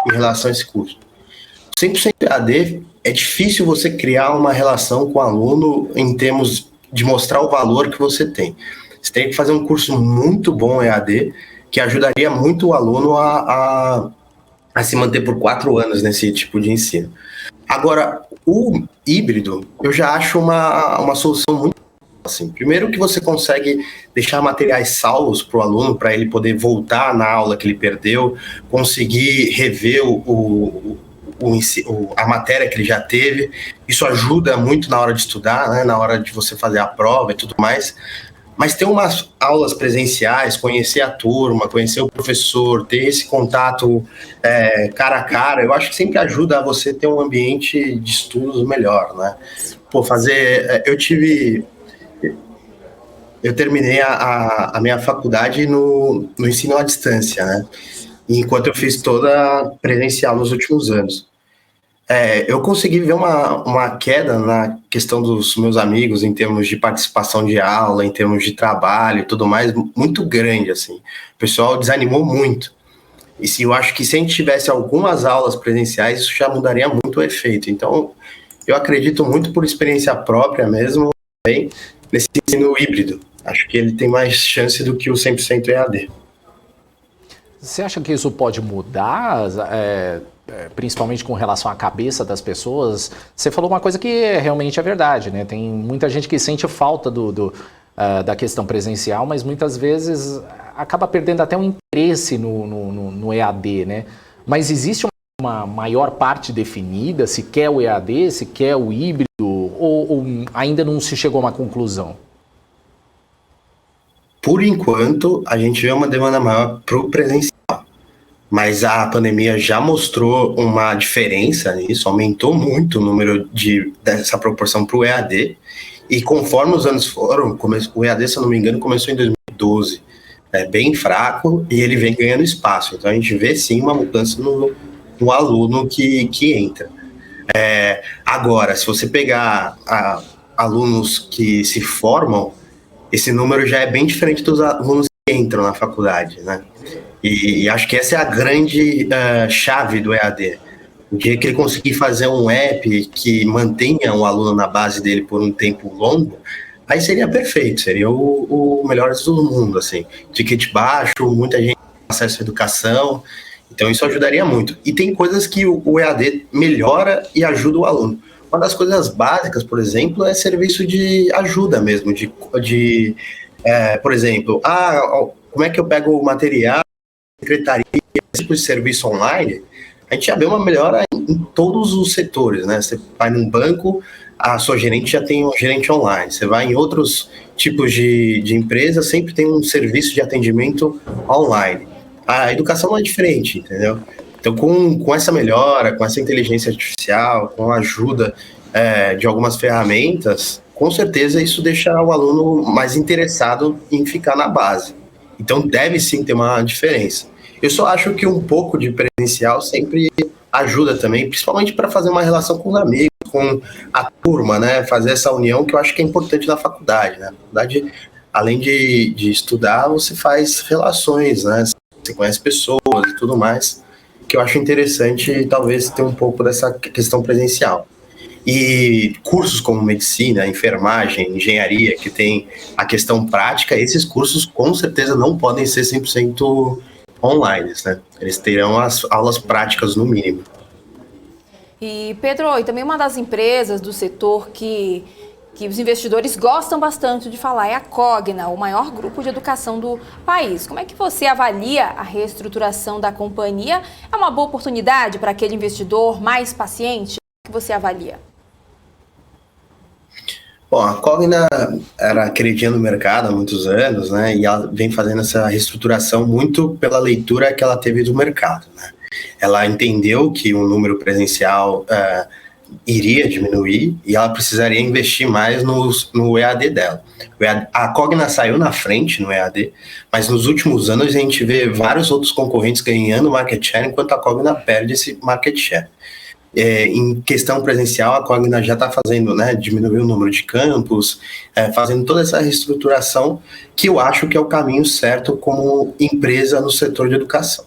em relação a esse curso. 100% EAD, é difícil você criar uma relação com o aluno em termos de mostrar o valor que você tem. Você tem que fazer um curso muito bom EAD, que ajudaria muito o aluno a se manter por 4 anos nesse tipo de ensino. Agora, o híbrido, eu já acho uma solução muito assim. Primeiro que você consegue deixar materiais salvos para o aluno, para ele poder voltar na aula que ele perdeu, conseguir rever a matéria que ele já teve. Isso ajuda muito na hora de estudar, né, na hora de você fazer a prova e tudo mais. Mas ter umas aulas presenciais, conhecer a turma, conhecer o professor, ter esse contato cara a cara, eu acho que sempre ajuda a você ter um ambiente de estudos melhor, né? Eu terminei a minha faculdade no ensino à distância, né? Enquanto eu fiz toda presencial nos últimos anos. Eu consegui ver uma queda na questão dos meus amigos em termos de participação de aula, em termos de trabalho e tudo mais, muito grande, assim. O pessoal desanimou muito. E eu acho que se a gente tivesse algumas aulas presenciais, isso já mudaria muito o efeito. Então, eu acredito muito por experiência própria mesmo, também, nesse ensino híbrido. Acho que ele tem mais chance do que o 100% EAD. Você acha que isso pode mudar, principalmente com relação à cabeça das pessoas? Você falou uma coisa que realmente é verdade, né? Tem muita gente que sente falta da questão presencial, mas muitas vezes acaba perdendo até o interesse no EAD, né? Mas existe uma maior parte definida, se quer o EAD, se quer o híbrido, ou ainda não se chegou a uma conclusão? Por enquanto, a gente vê uma demanda maior para o presencial, mas a pandemia já mostrou uma diferença nisso, aumentou muito o número dessa proporção para o EAD, e conforme os anos foram, o EAD, se eu não me engano, começou em 2012, bem fraco, e ele vem ganhando espaço, então a gente vê sim uma mudança no aluno que entra. Agora, se você pegar alunos que se formam, esse número já é bem diferente dos alunos que entram na faculdade, né? E acho que essa é a grande chave do EAD. O dia que ele conseguir fazer um app que mantenha o aluno na base dele por um tempo longo, aí seria perfeito, seria o melhor de todo mundo, assim. Ticket baixo, muita gente com acesso à educação, então isso ajudaria muito. E tem coisas que o EAD melhora e ajuda o aluno. Uma das coisas básicas, por exemplo, é serviço de ajuda mesmo, por exemplo, como é que eu pego o material, secretaria, esse tipo de serviço online, a gente já vê uma melhora em todos os setores, né? Você vai num banco, a sua gerente já tem um gerente online, você vai em outros tipos de empresa, sempre tem um serviço de atendimento online. A educação não é diferente, entendeu? Então, com essa melhora, com essa inteligência artificial, com a ajuda de algumas ferramentas, com certeza isso deixa o aluno mais interessado em ficar na base. Então, deve sim ter uma diferença. Eu só acho que um pouco de presencial sempre ajuda também, principalmente para fazer uma relação com os amigos, com a turma, né? Fazer essa união que eu acho que é importante na faculdade, né? Na faculdade, além de estudar, você faz relações, né? Você conhece pessoas e tudo mais, que eu acho interessante talvez ter um pouco dessa questão presencial. E cursos como medicina, enfermagem, engenharia, que tem a questão prática, esses cursos com certeza não podem ser 100% online, né? Eles terão as aulas práticas no mínimo. E Pedro, e também uma das empresas do setor que os investidores gostam bastante de falar é a Cogna, o maior grupo de educação do país. Como é que você avalia a reestruturação da companhia? É uma boa oportunidade para aquele investidor mais paciente? Como é que você avalia? Bom, a Cogna era queridinha no mercado há muitos anos, né? E ela vem fazendo essa reestruturação muito pela leitura que ela teve do mercado, né? Ela entendeu que o número presencial iria diminuir e ela precisaria investir mais no EAD dela. A Cogna saiu na frente no EAD, mas nos últimos anos a gente vê vários outros concorrentes ganhando market share, enquanto a Cogna perde esse market share. Em questão presencial, a Cogna já está fazendo, né, diminuir o número de campos, fazendo toda essa reestruturação, que eu acho que é o caminho certo como empresa no setor de educação.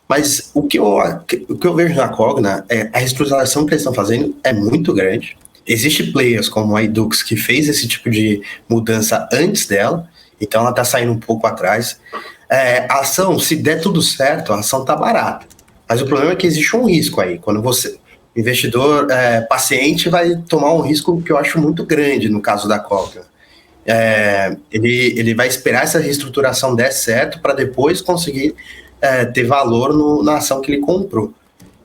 Mas o que eu vejo na Cogna é a reestruturação que eles estão fazendo é muito grande. Existem players como a Edux que fez esse tipo de mudança antes dela, então ela está saindo um pouco atrás. A ação, se der tudo certo, a ação está barata. Mas o problema é que existe um risco aí. Quando você, investidor paciente, vai tomar um risco que eu acho muito grande no caso da Cogna. Ele vai esperar essa reestruturação der certo para depois conseguir ter valor na ação que ele comprou.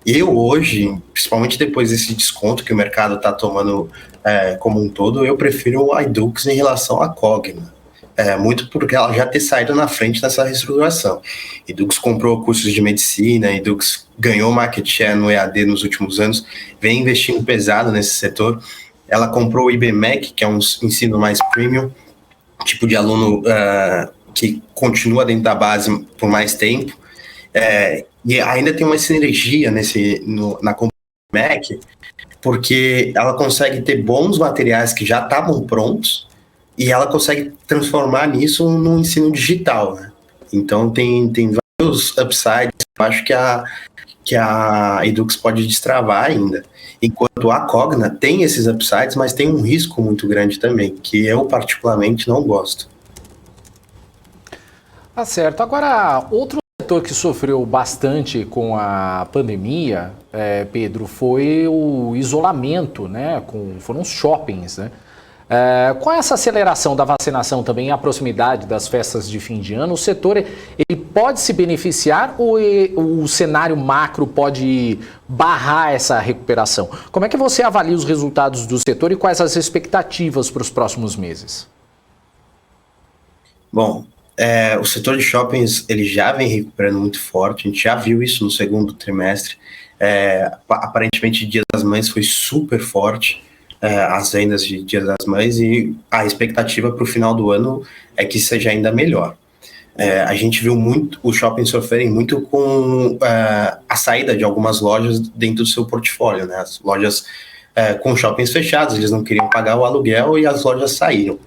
Eu hoje, principalmente depois desse desconto que o mercado está tomando como um todo, eu prefiro a Edux em relação à Cogna. Muito porque ela já ter saído na frente dessa reestruturação. Edux comprou cursos de medicina, Edux ganhou market share no EAD nos últimos anos, vem investindo pesado nesse setor. Ela comprou o IBMEC, que é um ensino mais premium, tipo de aluno que continua dentro da base por mais tempo. E ainda tem uma sinergia na compra do IBMEC, porque ela consegue ter bons materiais que já estavam prontos, e ela consegue transformar nisso num ensino digital, né? Então tem vários upsides. Eu acho que a Edux pode destravar ainda. Enquanto a Cogna tem esses upsides, mas tem um risco muito grande também, que eu particularmente não gosto. Tá certo. Agora, outro setor que sofreu bastante com a pandemia, Pedro, foi o isolamento, né? Foram os shoppings, né? Com essa aceleração da vacinação também e a proximidade das festas de fim de ano, o setor ele pode se beneficiar ou o cenário macro pode barrar essa recuperação? Como é que você avalia os resultados do setor e quais as expectativas para os próximos meses? Bom, o setor de shoppings ele já vem recuperando muito forte, a gente já viu isso no segundo trimestre. Aparentemente, Dia das Mães foi super forte. As vendas de Dia das Mães, e a expectativa para o final do ano é que seja ainda melhor. A gente viu muito os shoppings sofrerem muito com a saída de algumas lojas dentro do seu portfólio, né? As lojas com shoppings fechados, eles não queriam pagar o aluguel e as lojas saíram.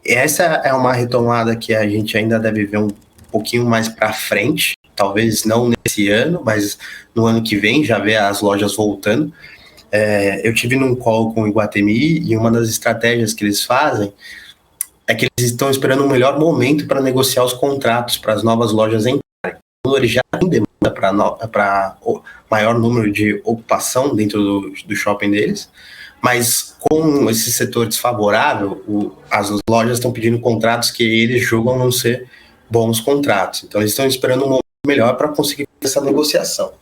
Essa é uma retomada que a gente ainda deve ver um pouquinho mais para frente, talvez não nesse ano, mas no ano que vem já ver as lojas voltando. Eu tive num call com o Iguatemi e uma das estratégias que eles fazem é que eles estão esperando um melhor momento para negociar os contratos para as novas lojas entrarem. Então, eles já têm demanda para o maior número de ocupação dentro do shopping deles, mas com esse setor desfavorável, as lojas estão pedindo contratos que eles julgam não ser bons contratos. Então eles estão esperando um momento melhor para conseguir essa negociação.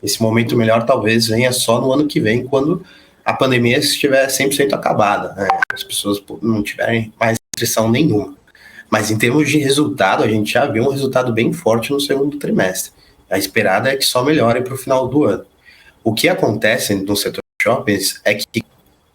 Esse momento melhor talvez venha só no ano que vem, quando a pandemia estiver 100% acabada, né? As pessoas não tiverem mais restrição nenhuma. Mas em termos de resultado, a gente já viu um resultado bem forte no segundo trimestre. A esperada é que só melhore para o final do ano. O que acontece no setor de shoppings é que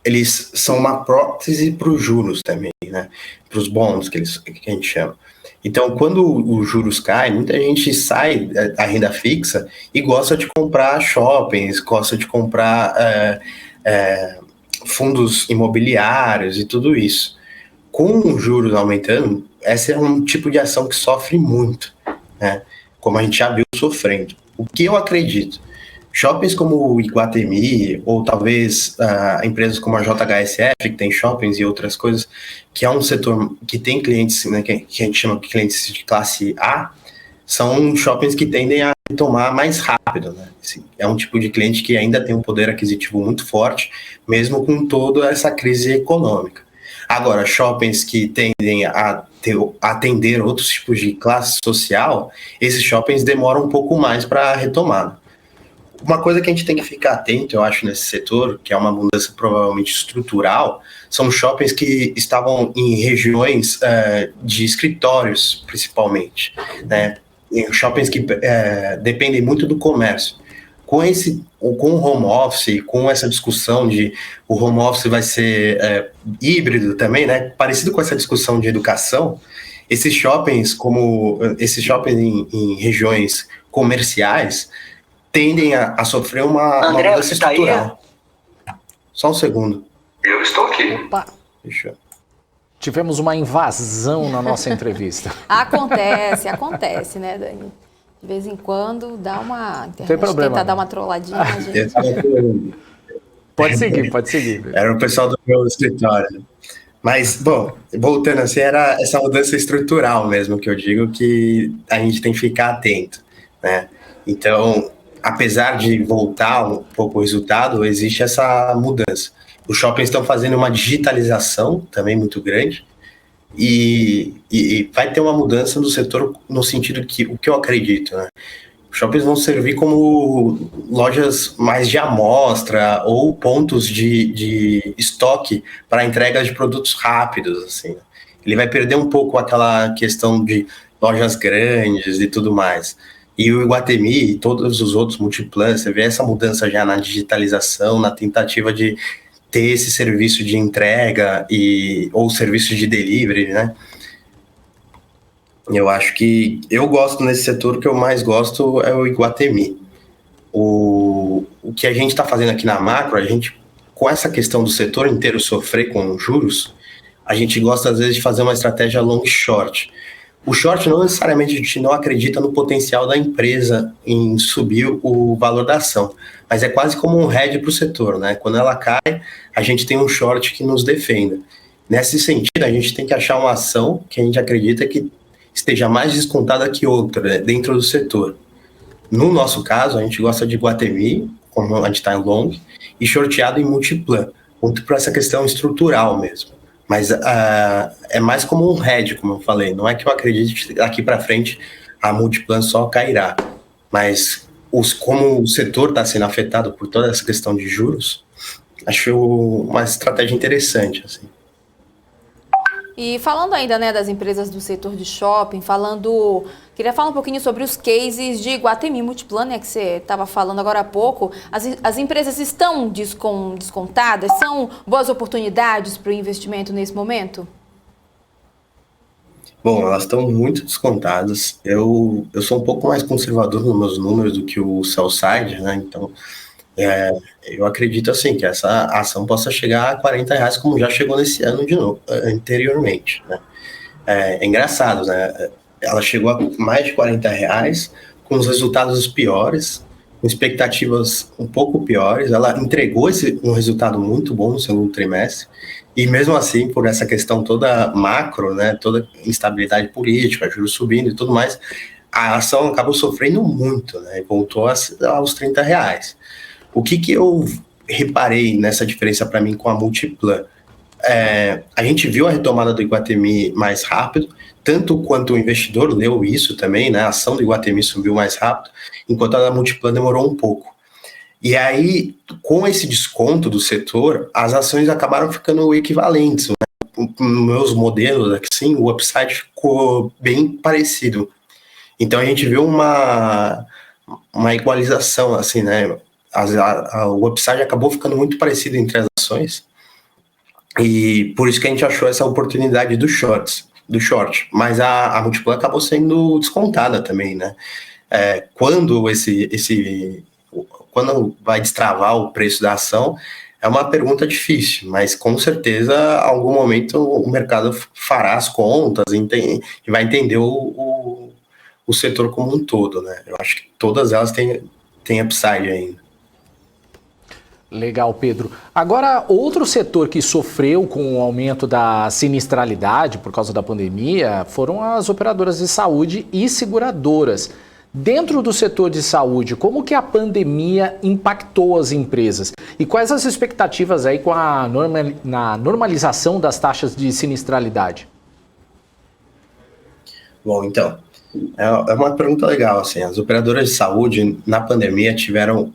eles são uma prótese para os juros também, né? Para os bons que a gente chama. Então, quando os juros caem, muita gente sai da renda fixa e gosta de comprar shoppings, gosta de comprar fundos imobiliários e tudo isso. Com os juros aumentando, esse é um tipo de ação que sofre muito, né? Como a gente já viu sofrendo. O que eu acredito? Shoppings como o Iguatemi, ou talvez empresas como a JHSF, que tem shoppings e outras coisas, que é um setor que tem clientes, né, que a gente chama de clientes de classe A, são shoppings que tendem a tomar mais rápido, né? É um tipo de cliente que ainda tem um poder aquisitivo muito forte, mesmo com toda essa crise econômica. Agora, shoppings que tendem a atender outros tipos de classe social, esses shoppings demoram um pouco mais para a retomada. Uma coisa que a gente tem que ficar atento, eu acho, nesse setor, que é uma mudança provavelmente estrutural, são shoppings que estavam em regiões de escritórios, principalmente, né? Em shoppings que dependem muito do comércio. Com o home office, com essa discussão de o home office vai ser híbrido também, né? Parecido com essa discussão de educação, esses shoppings em regiões comerciais tendem a sofrer uma mudança estrutural. Só um segundo. Eu estou aqui. Opa! Tivemos uma invasão na nossa entrevista. Acontece, né, Dani? De vez em quando dá uma internet, tem problema, tentar dar uma trolladinha, gente. Pode seguir. Era o pessoal do meu escritório. Mas, bom, voltando assim, era essa mudança estrutural mesmo que eu digo que a gente tem que ficar atento, né? Então, apesar de voltar um pouco o resultado, existe essa mudança. Os shoppings estão fazendo uma digitalização também muito grande e vai ter uma mudança no setor no sentido que o que eu acredito, né? Os shoppings vão servir como lojas mais de amostra ou pontos de estoque para entrega de produtos rápidos, assim. Ele vai perder um pouco aquela questão de lojas grandes e tudo mais. E o Iguatemi e todos os outros Multiplan, você vê essa mudança já na digitalização, na tentativa de ter esse serviço de entrega ou serviço de delivery, né? Eu acho que eu gosto nesse setor, o que eu mais gosto é o Iguatemi. O que a gente está fazendo aqui na Macro, a gente, com essa questão do setor inteiro sofrer com juros, a gente gosta às vezes de fazer uma estratégia long short. O short não necessariamente a gente não acredita no potencial da empresa em subir o valor da ação, mas é quase como um hedge para o setor, né? Quando ela cai, a gente tem um short que nos defenda. Nesse sentido, a gente tem que achar uma ação que a gente acredita que esteja mais descontada que outra, né, dentro do setor. No nosso caso, a gente gosta de Iguatemi, como a gente está em long, e shorteado em Multiplan, muito por essa questão estrutural mesmo. Mas é mais como um hedge, como eu falei. Não é que eu acredite que daqui para frente a Multiplan só cairá. Mas como o setor está sendo afetado por toda essa questão de juros, acho uma estratégia interessante, assim. E falando ainda, né, das empresas do setor de shopping, queria falar um pouquinho sobre os cases de Iguatemi Multiplan, né, que você estava falando agora há pouco. As empresas estão descontadas? São boas oportunidades para o investimento nesse momento? Bom, elas estão muito descontadas. Eu sou um pouco mais conservador nos meus números do que o sell-side, né, então eu acredito assim que essa ação possa chegar a R$40, como já chegou nesse ano de novo, anteriormente, né? É engraçado, né? Ela chegou a mais de R$40, com os resultados piores, com expectativas um pouco piores. Ela entregou um resultado muito bom no segundo trimestre, e mesmo assim, por essa questão toda macro, né? Toda instabilidade política, juros subindo e tudo mais, a ação acabou sofrendo muito, né? E voltou aos R$30. O que eu reparei nessa diferença para mim com a Multiplan? A gente viu a retomada do Iguatemi mais rápido, tanto quanto o investidor leu isso também, né? A ação do Iguatemi subiu mais rápido, enquanto a da Multiplan demorou um pouco. E aí, com esse desconto do setor, as ações acabaram ficando equivalentes, né? Nos meus modelos, assim, o upside ficou bem parecido. Então a gente viu uma igualização, assim, né? O upside acabou ficando muito parecido entre as ações, e por isso que a gente achou essa oportunidade do short. Mas a Multiplan acabou sendo descontada também, né? Quando quando vai destravar o preço da ação, é uma pergunta difícil, mas com certeza, em algum momento, o mercado fará as contas e vai entender o setor como um todo, né? Eu acho que todas elas têm upside ainda. Legal, Pedro. Agora, outro setor que sofreu com o aumento da sinistralidade por causa da pandemia foram as operadoras de saúde e seguradoras. Dentro do setor de saúde, como que a pandemia impactou as empresas? E quais as expectativas aí com na normalização das taxas de sinistralidade? Bom, então, É uma pergunta legal, assim, as operadoras de saúde na pandemia tiveram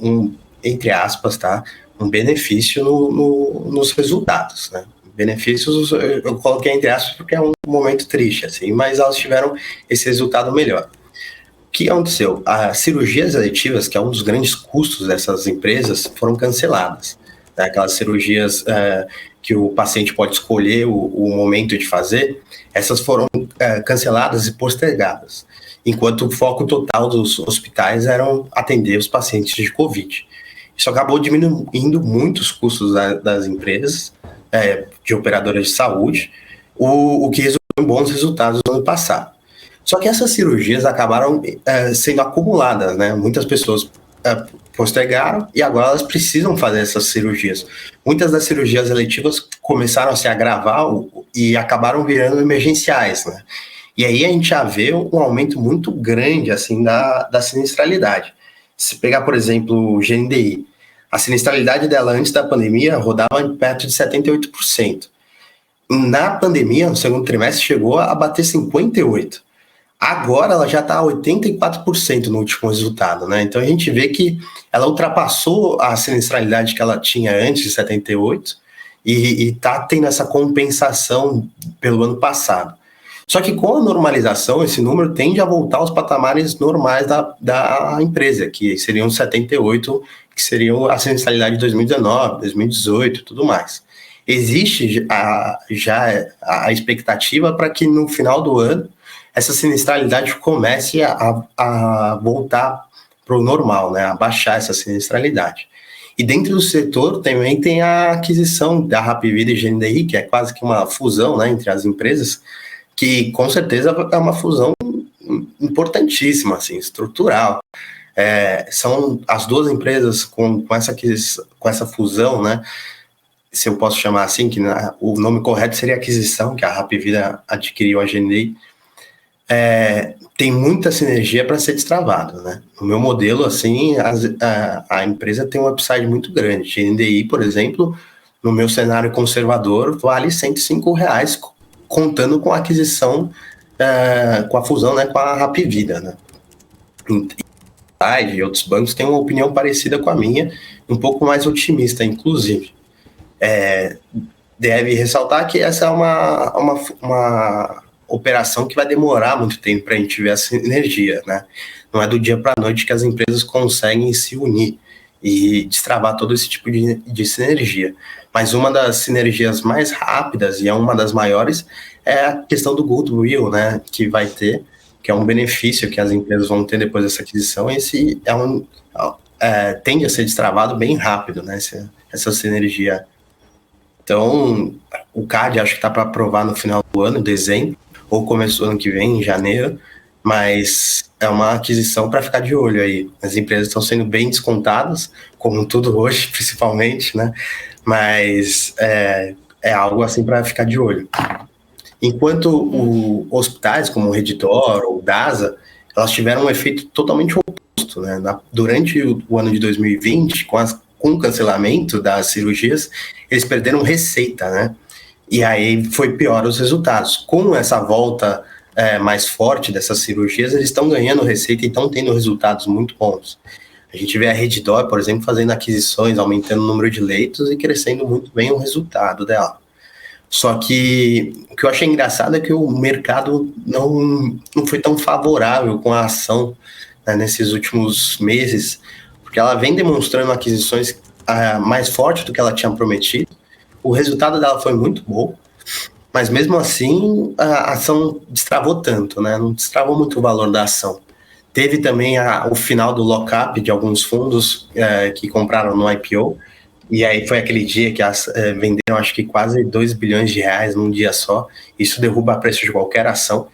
entre aspas, tá, um benefício nos resultados, né? Benefícios, eu coloquei entre aspas porque é um momento triste, assim, mas elas tiveram esse resultado melhor. O que aconteceu? As cirurgias eletivas, que é um dos grandes custos dessas empresas, foram canceladas. Né? Aquelas cirurgias que o paciente pode escolher o momento de fazer, essas foram canceladas e postergadas, enquanto o foco total dos hospitais eram atender os pacientes de Covid. Isso acabou diminuindo muito os custos das empresas, de operadoras de saúde, o que resultou em bons resultados no ano passado. Só que essas cirurgias acabaram sendo acumuladas, né? Muitas pessoas postergaram e agora elas precisam fazer essas cirurgias. Muitas das cirurgias eletivas começaram a se agravar e acabaram virando emergenciais, né? E aí a gente já vê um aumento muito grande, assim, da sinistralidade. Se pegar, por exemplo, o GNDI, a sinistralidade dela antes da pandemia rodava perto de 78%. Na pandemia, no segundo trimestre, chegou a bater 58%. Agora ela já está a 84% no último resultado, né? Então a gente vê que ela ultrapassou a sinistralidade que ela tinha antes de 78% e está tendo essa compensação pelo ano passado. Só que com a normalização, esse número tende a voltar aos patamares normais da empresa, que seriam 78%, que seriam a sinistralidade de 2019, 2018 e tudo mais. Existe já a expectativa para que no final do ano essa sinistralidade comece a voltar para o normal, né? A baixar essa sinistralidade. E dentro do setor também tem a aquisição da Hapvida e GNDI, que é quase que uma fusão, né, entre as empresas, que com certeza é uma fusão importantíssima, assim, estrutural. São as duas empresas com essa fusão, né, se eu posso chamar assim, que o nome correto seria aquisição, que a Hapvida adquiriu a GNDI, tem muita sinergia para ser destravado, né? No meu modelo, assim, a empresa tem um upside muito grande. GNDI, por exemplo, no meu cenário conservador, vale R$105, contando com a aquisição, com a fusão, né, com a Hapvida, né? E outros bancos têm uma opinião parecida com a minha, um pouco mais otimista, inclusive. Deve ressaltar que essa é uma operação que vai demorar muito tempo para a gente ver essa sinergia, né? Não é do dia para a noite que as empresas conseguem se unir e destravar todo esse tipo de sinergia. Mas uma das sinergias mais rápidas e é uma das maiores é a questão do goodwill, né? Que vai ter, que é um benefício que as empresas vão ter depois dessa aquisição. Esse tende a ser destravado bem rápido, né? Essa sinergia. Então, o CAD acho que está para aprovar no final do ano, dezembro, ou começo do ano que vem, em janeiro, mas é uma aquisição para ficar de olho aí. As empresas estão sendo bem descontadas, como tudo hoje, principalmente, né? Mas é algo assim para ficar de olho. Enquanto hospitais como o Redditor ou o DASA, elas tiveram um efeito totalmente oposto, né? Durante o ano de 2020, com o cancelamento das cirurgias, eles perderam receita, né? E aí foi pior os resultados. Com essa volta mais forte dessas cirurgias, eles estão ganhando receita e estão tendo resultados muito bons. A gente vê a Redditor, por exemplo, fazendo aquisições, aumentando o número de leitos e crescendo muito bem o resultado dela. Só que o que eu achei engraçado é que o mercado não foi tão favorável com a ação, né, nesses últimos meses, porque ela vem demonstrando aquisições mais fortes do que ela tinha prometido. O resultado dela foi muito bom, mas mesmo assim a ação destravou tanto, né? Não destravou muito o valor da ação. Teve também o final do lock-up de alguns fundos que compraram no IPO, e aí foi aquele dia que venderam acho que quase 2 bilhões de reais num dia só. Isso derruba o preço de qualquer ação,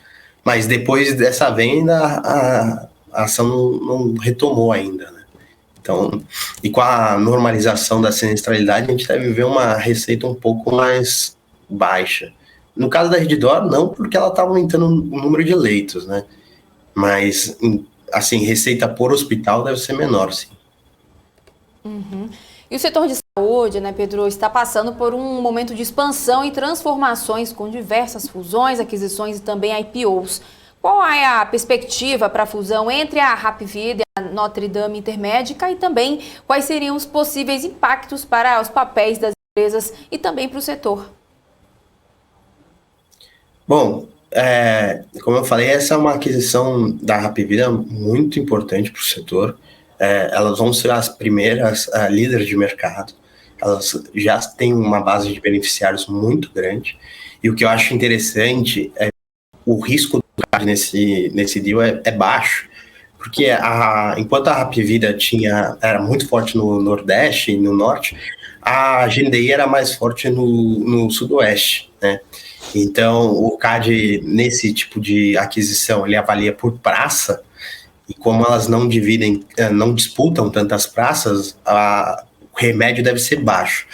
mas depois dessa venda a ação não retomou ainda, né? Então, e com a normalização da sinistralidade, a gente deve ver uma receita um pouco mais baixa. No caso da Redditor, não, porque ela está aumentando o número de leitos, né? Mas, assim, receita por hospital deve ser menor, sim. Uhum. E o setor de saúde, né, Pedro, está passando por um momento de expansão e transformações com diversas fusões, aquisições e também IPOs. Qual é a perspectiva para a fusão entre a Hapvida e a Notre Dame Intermédica e também quais seriam os possíveis impactos para os papéis das empresas e também para o setor? Bom, como eu falei, essa é uma aquisição da Hapvida muito importante para o setor. Elas vão ser as primeiras líderes de mercado. Elas já têm uma base de beneficiários muito grande. E o que eu acho interessante é o risco do CAD nesse deal é baixo. Porque enquanto a Hapvida era muito forte no Nordeste e no Norte, a GNDI era mais forte no Sudoeste, né? Então, o CAD, nesse tipo de aquisição, ele avalia por praça, e como elas não disputam tantas praças, o remédio deve ser baixo.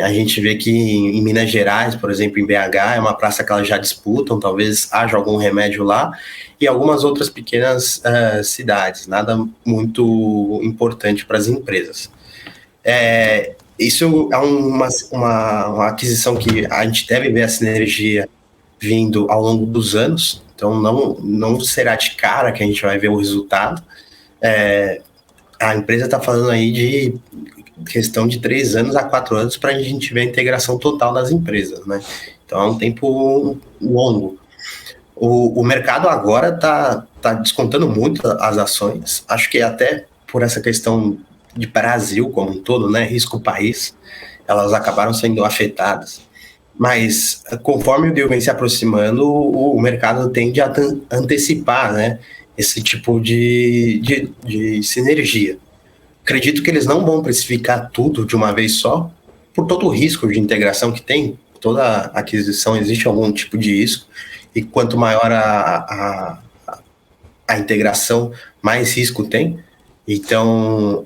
A gente vê que em Minas Gerais, por exemplo, em BH, é uma praça que elas já disputam, talvez haja algum remédio lá, e algumas outras pequenas cidades, nada muito importante para as empresas. Isso é uma aquisição que a gente deve ver a sinergia vindo ao longo dos anos, então não será de cara que a gente vai ver o resultado. A empresa está falando aí de questão de 3 anos a 4 anos para a gente ver a integração total das empresas, né? Então é um tempo longo. O mercado agora está descontando muito as ações, acho que até por essa questão de Brasil como um todo, né, risco país, elas acabaram sendo afetadas. Mas conforme o deal vem se aproximando, o mercado tende a antecipar, né, esse tipo de sinergia. Acredito que eles não vão precificar tudo de uma vez só, por todo o risco de integração que tem. Toda aquisição existe algum tipo de risco, e quanto maior a integração, mais risco tem. Então,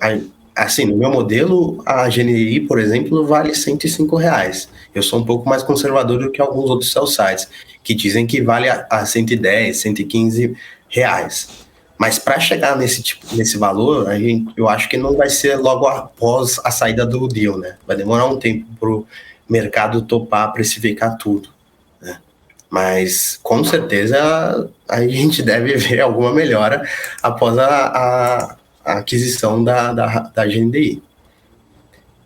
assim, no meu modelo, a GNI, por exemplo, vale R$105. Eu sou um pouco mais conservador do que alguns outros sell sites, que dizem que vale a R$110, R$115. Mas para chegar nesse valor, eu acho que não vai ser logo após a saída do deal, né? Vai demorar um tempo para o mercado topar, precificar tudo, né? Mas, com certeza, a gente deve ver alguma melhora após a aquisição da GNDI.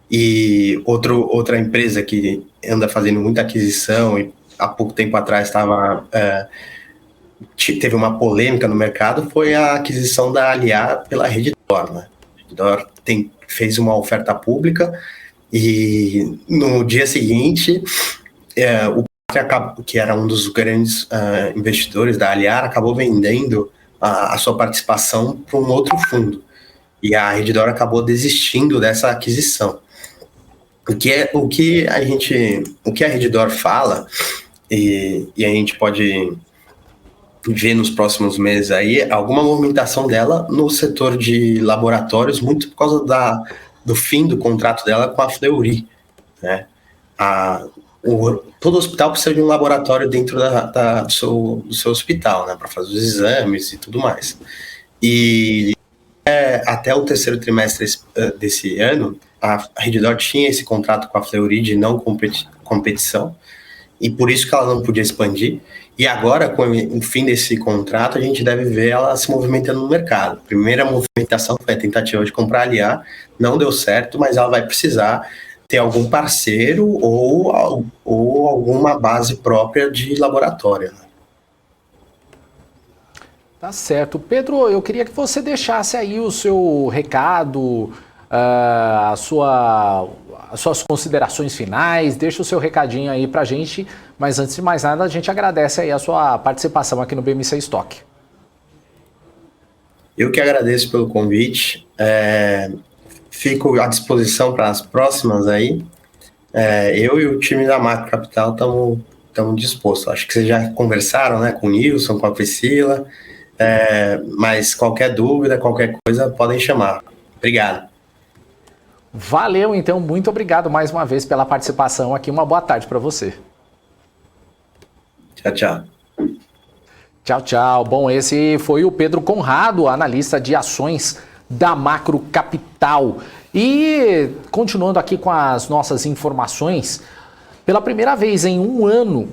E outra empresa que anda fazendo muita aquisição e há pouco tempo atrás teve uma polêmica no mercado, foi a aquisição da Aliar pela Redditor, né? A Redditor fez uma oferta pública e no dia seguinte o Patria, que era um dos grandes investidores da Aliar, acabou vendendo a sua participação para um outro fundo. E a Redditor acabou desistindo dessa aquisição. O que a Redditor fala, e a gente pode ver nos próximos meses aí, alguma movimentação dela no setor de laboratórios, muito por causa do fim do contrato dela com a Fleury, né? Todo hospital precisa de um laboratório dentro do seu hospital, né, para fazer os exames e tudo mais. E até o terceiro trimestre desse ano, a Redditor tinha esse contrato com a Fleury de não competição, e por isso que ela não podia expandir. E agora, com o fim desse contrato, a gente deve ver ela se movimentando no mercado. A primeira movimentação foi a tentativa de comprar a Aliar, não deu certo, mas ela vai precisar ter algum parceiro ou alguma base própria de laboratório, né? Tá certo. Pedro, eu queria que você deixasse aí o seu recado, as suas considerações finais, deixa o seu recadinho aí pra gente, mas antes de mais nada a gente agradece aí a sua participação aqui no BMC Stock. Eu que agradeço pelo convite, fico à disposição para as próximas aí. Eu e o time da Macro Capital estamos dispostos. Acho que vocês já conversaram, né, com o Nilson, com a Priscila, mas qualquer dúvida, qualquer coisa, podem chamar. Obrigado. Valeu, então, muito obrigado mais uma vez pela participação aqui. Uma boa tarde para você. Tchau, tchau. Tchau, tchau. Bom, esse foi o Pedro Conrado, analista de ações da Macro Capital. E continuando aqui com as nossas informações, pela primeira vez em um ano,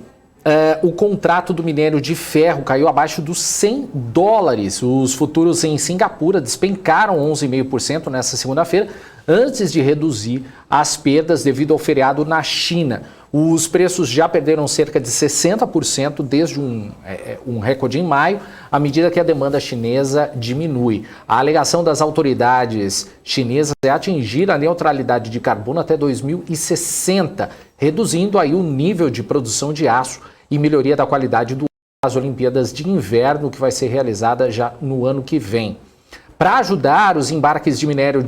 O contrato do minério de ferro caiu abaixo dos $100. Os futuros em Singapura despencaram 11,5% nessa segunda-feira, antes de reduzir as perdas devido ao feriado na China. Os preços já perderam cerca de 60% desde um recorde em maio, à medida que a demanda chinesa diminui. A alegação das autoridades chinesas é atingir a neutralidade de carbono até 2060, reduzindo aí o nível de produção de aço e melhoria da qualidade das Olimpíadas de Inverno, que vai ser realizada já no ano que vem. Para ajudar, os embarques de minério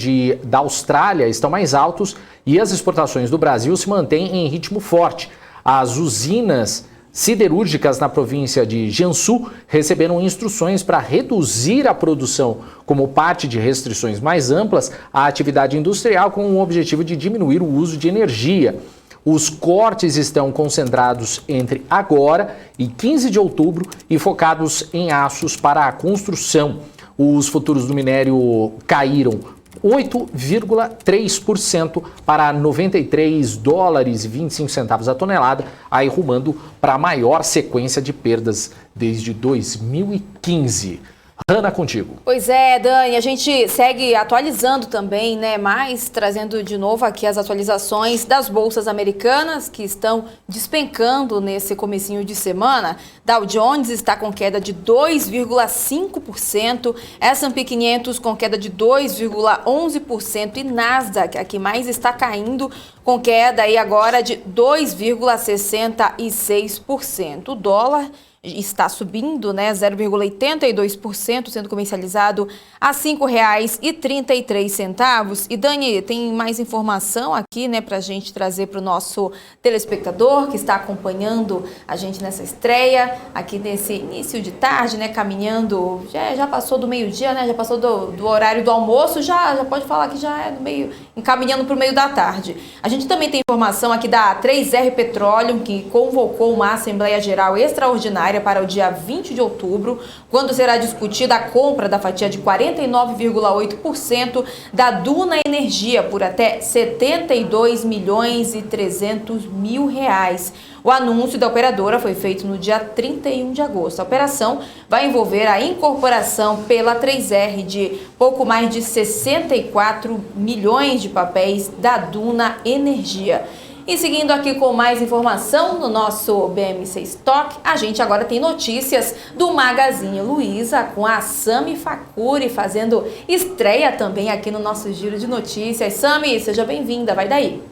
da Austrália estão mais altos e as exportações do Brasil se mantêm em ritmo forte. As usinas siderúrgicas na província de Jiangsu receberam instruções para reduzir a produção como parte de restrições mais amplas à atividade industrial, com o objetivo de diminuir o uso de energia. Os cortes estão concentrados entre agora e 15 de outubro e focados em aços para a construção. Os futuros do minério caíram 8,3% para $93,25 a tonelada, aí rumando para a maior sequência de perdas desde 2015. Hanna, contigo. Pois é, Dani, a gente segue atualizando também, né, mas trazendo de novo aqui as atualizações das bolsas americanas que estão despencando nesse comecinho de semana. Dow Jones está com queda de 2,5%, S&P 500 com queda de 2,11% e Nasdaq, a que mais está caindo, com queda aí agora de 2,66%. O dólar está subindo, né, 0,82%, sendo comercializado a R$ 5,33. E Dani, tem mais informação aqui, né, para a gente trazer para o nosso telespectador que está acompanhando a gente nessa estreia, aqui nesse início de tarde, né, caminhando, já passou do meio-dia, né, já passou do horário do almoço, já pode falar que já é do meio, encaminhando para o meio da tarde. A gente também tem informação aqui da 3R Petroleum, que convocou uma Assembleia Geral Extraordinária para o dia 20 de outubro, quando será discutida a compra da fatia de 49,8% da Duna Energia por até R$ 72.300.000. O anúncio da operadora foi feito no dia 31 de agosto. A operação vai envolver a incorporação pela 3R de pouco mais de 64 milhões de papéis da Duna Energia. E seguindo aqui com mais informação no nosso BMC Stock, a gente agora tem notícias do Magazine Luiza com a Sami Facuri fazendo estreia também aqui no nosso giro de notícias. Sami, seja bem-vinda, vai daí.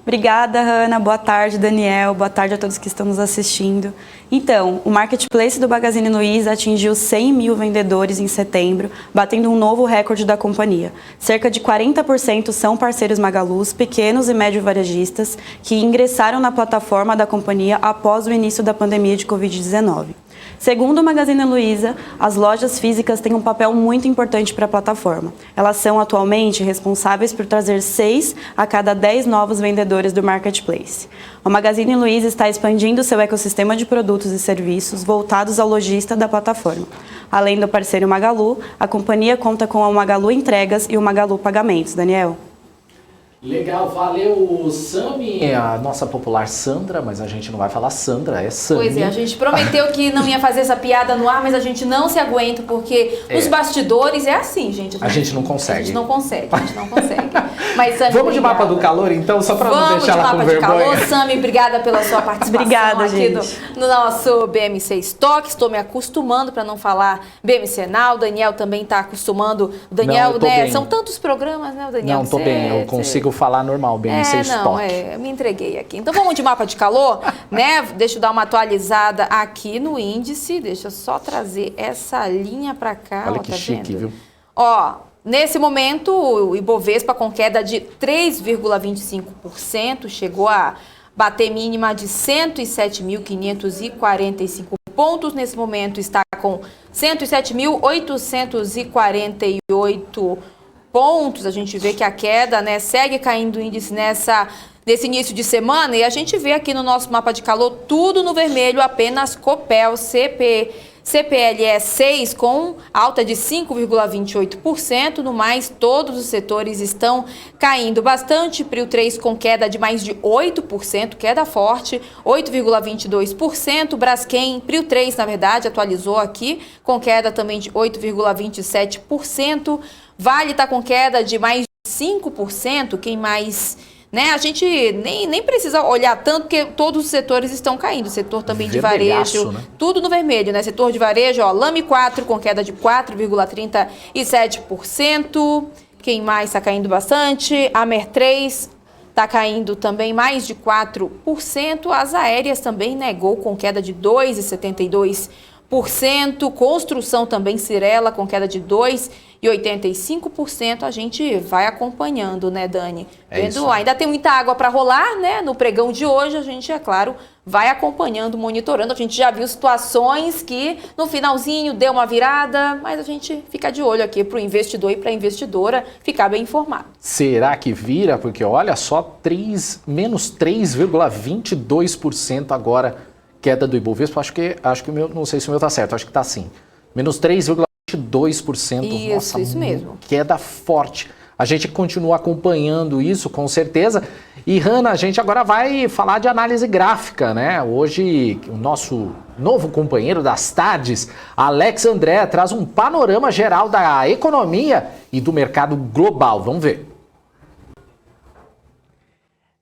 Obrigada, Hanna. Boa tarde, Daniel. Boa tarde a todos que estão nos assistindo. Então, o marketplace do Magazine Luiza atingiu 100 mil vendedores em setembro, batendo um novo recorde da companhia. Cerca de 40% são parceiros Magaluz, pequenos e médio varejistas, que ingressaram na plataforma da companhia após o início da pandemia de Covid-19. Segundo o Magazine Luiza, as lojas físicas têm um papel muito importante para a plataforma. Elas são atualmente responsáveis por trazer 6 a cada 10 novos vendedores do marketplace. O Magazine Luiza está expandindo seu ecossistema de produtos e serviços voltados ao lojista da plataforma. Além do parceiro Magalu, a companhia conta com o Magalu Entregas e o Magalu Pagamentos. Daniel? Legal, valeu, Sami, a nossa popular Sandra, mas a gente não vai falar Sandra, é Sami. Pois é, a gente prometeu que não ia fazer essa piada no ar, mas a gente não se aguenta, porque os bastidores é assim, gente. A gente não consegue. A gente não consegue. Mas, Sami, vamos de mapa do calor, então, só para não deixar ela com vergonha. Vamos de mapa de calor. Sami, obrigada pela sua participação. Obrigada, aqui gente. no nosso BMC Stock. Estou me acostumando para não falar BMC Now. O Daniel também está acostumando. O Daniel, não, né? bem. São tantos programas, né, o Daniel? Não, tô bem, eu consigo falar normal, BMC Stock. Eu me entreguei aqui. Então vamos de mapa de calor, né? Deixa eu dar uma atualizada aqui no índice. Deixa eu só trazer essa linha para cá. Olha ó, que tá chique, vendo? viu? Ó, nesse momento o Ibovespa com queda de 3,25%, chegou a bater mínima de 107.545 pontos. Nesse momento está com 107.848 pontos. A gente vê que a queda, né, segue caindo o índice nesse início de semana, e a gente vê aqui no nosso mapa de calor tudo no vermelho, apenas Copel, CPLE 6 com alta de 5,28%, no mais todos os setores estão caindo bastante, Prio 3 com queda de mais de 8%, queda forte, 8,22%, Braskem, Prio 3 na verdade atualizou aqui, com queda também de 8,27%, Vale está com queda de mais de 5%, quem mais... A gente nem precisa olhar tanto, porque todos os setores estão caindo. Setor também de varejo, né? Tudo no vermelho, né? Setor de varejo, Lame 4 com queda de 4,37%. Quem mais está caindo bastante? Amer 3 está caindo também mais de 4%. As aéreas também negou com queda de 2,72%. Construção também, Cirela, com queda de 2,85%. A gente vai acompanhando, né, Dani? Ainda tem muita água para rolar, né? No pregão de hoje, a gente, é claro, vai acompanhando, monitorando. A gente já viu situações que no finalzinho deu uma virada, mas a gente fica de olho aqui para o investidor e para a investidora ficar bem informado. Será que vira? Porque olha só, menos 3,22% agora. Queda do Ibovespa, acho que o meu, não sei se o meu tá certo, acho que tá assim. Menos 3,22%. Nossa, isso mesmo. Queda forte. A gente continua acompanhando isso, com certeza. E, Hanna, a gente agora vai falar de análise gráfica, né? Hoje, o nosso novo companheiro das tardes, Alex André, traz um panorama geral da economia e do mercado global. Vamos ver.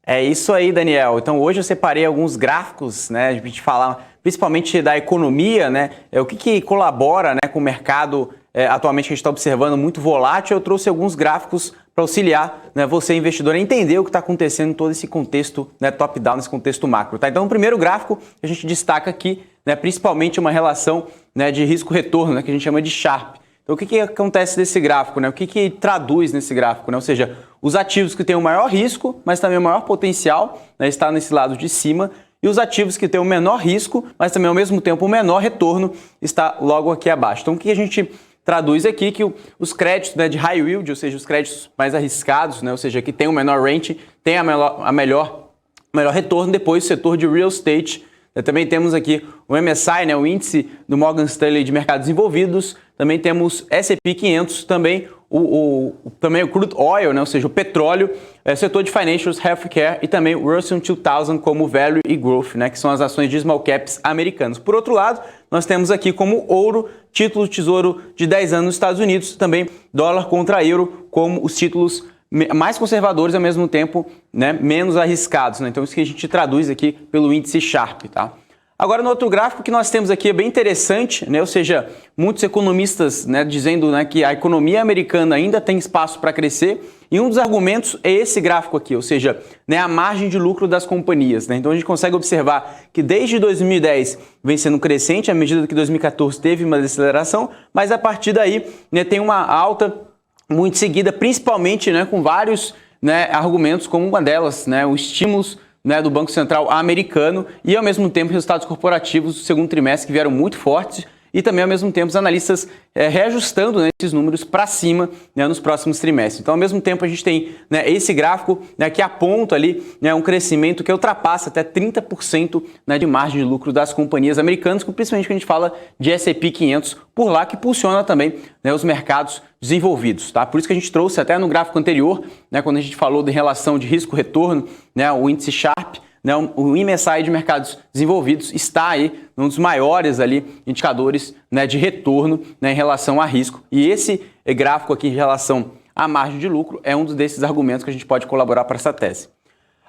É isso aí, Daniel. Então hoje eu separei alguns gráficos, né, a gente falar principalmente da economia, né, o que colabora, né, com o mercado atualmente que a gente está observando muito volátil. Eu trouxe alguns gráficos para auxiliar, né, você investidor a entender o que está acontecendo em todo esse contexto, né, top-down, nesse contexto macro. Tá? Então o primeiro gráfico que a gente destaca aqui, né, principalmente uma relação, né, de risco-retorno, né, que a gente chama de Sharpe. Então, o que acontece nesse gráfico, né? O que traduz nesse gráfico, né? Ou seja, os ativos que têm o maior risco, mas também o maior potencial, né, está nesse lado de cima, e os ativos que têm o menor risco, mas também ao mesmo tempo o menor retorno, está logo aqui abaixo. Então, o que a gente traduz aqui? Que os créditos, né, de high yield, ou seja, os créditos mais arriscados, né, ou seja, que tem o menor rate, tem o melhor retorno. Depois, o setor de real estate. Também temos aqui o MSI, né, o índice do Morgan Stanley de mercados envolvidos. Também temos S&P 500, também também o crude oil, né, ou seja, o petróleo, setor de financials, healthcare e também o Russell 2000 como value e growth, né, que são as ações de small caps americanos. Por outro lado, nós temos aqui como ouro, título tesouro de 10 anos nos Estados Unidos, também dólar contra euro como os títulos mais conservadores, ao mesmo tempo, né, menos arriscados, né? Então isso que a gente traduz aqui pelo índice Sharpe, tá? Agora no outro gráfico que nós temos aqui é bem interessante, né? Ou seja, muitos economistas, né, dizendo, né, que a economia americana ainda tem espaço para crescer, e um dos argumentos é esse gráfico aqui, ou seja, né, a margem de lucro das companhias, né? Então a gente consegue observar que desde 2010 vem sendo crescente, à medida que 2014 teve uma desaceleração, mas a partir daí, né, tem uma alta muito seguida, principalmente, né, com vários, né, argumentos, como uma delas, né, os estímulos, né, do Banco Central americano e, ao mesmo tempo, resultados corporativos do segundo trimestre que vieram muito fortes e também, ao mesmo tempo, os analistas reajustando, né, esses números para cima, né, nos próximos trimestres. Então, ao mesmo tempo, a gente tem, né, esse gráfico, né, que aponta ali, né, um crescimento que ultrapassa até 30%, né, de margem de lucro das companhias americanas, principalmente quando a gente fala de S&P 500 por lá, que impulsiona também, né, os mercados desenvolvidos. Tá? Por isso que a gente trouxe até no gráfico anterior, né, quando a gente falou de relação de risco-retorno, né, o índice Sharpe, né, o MSCI de mercados desenvolvidos está aí um dos maiores ali indicadores, né, de retorno, né, em relação a risco. E esse gráfico aqui em relação à margem de lucro é um desses argumentos que a gente pode colaborar para essa tese.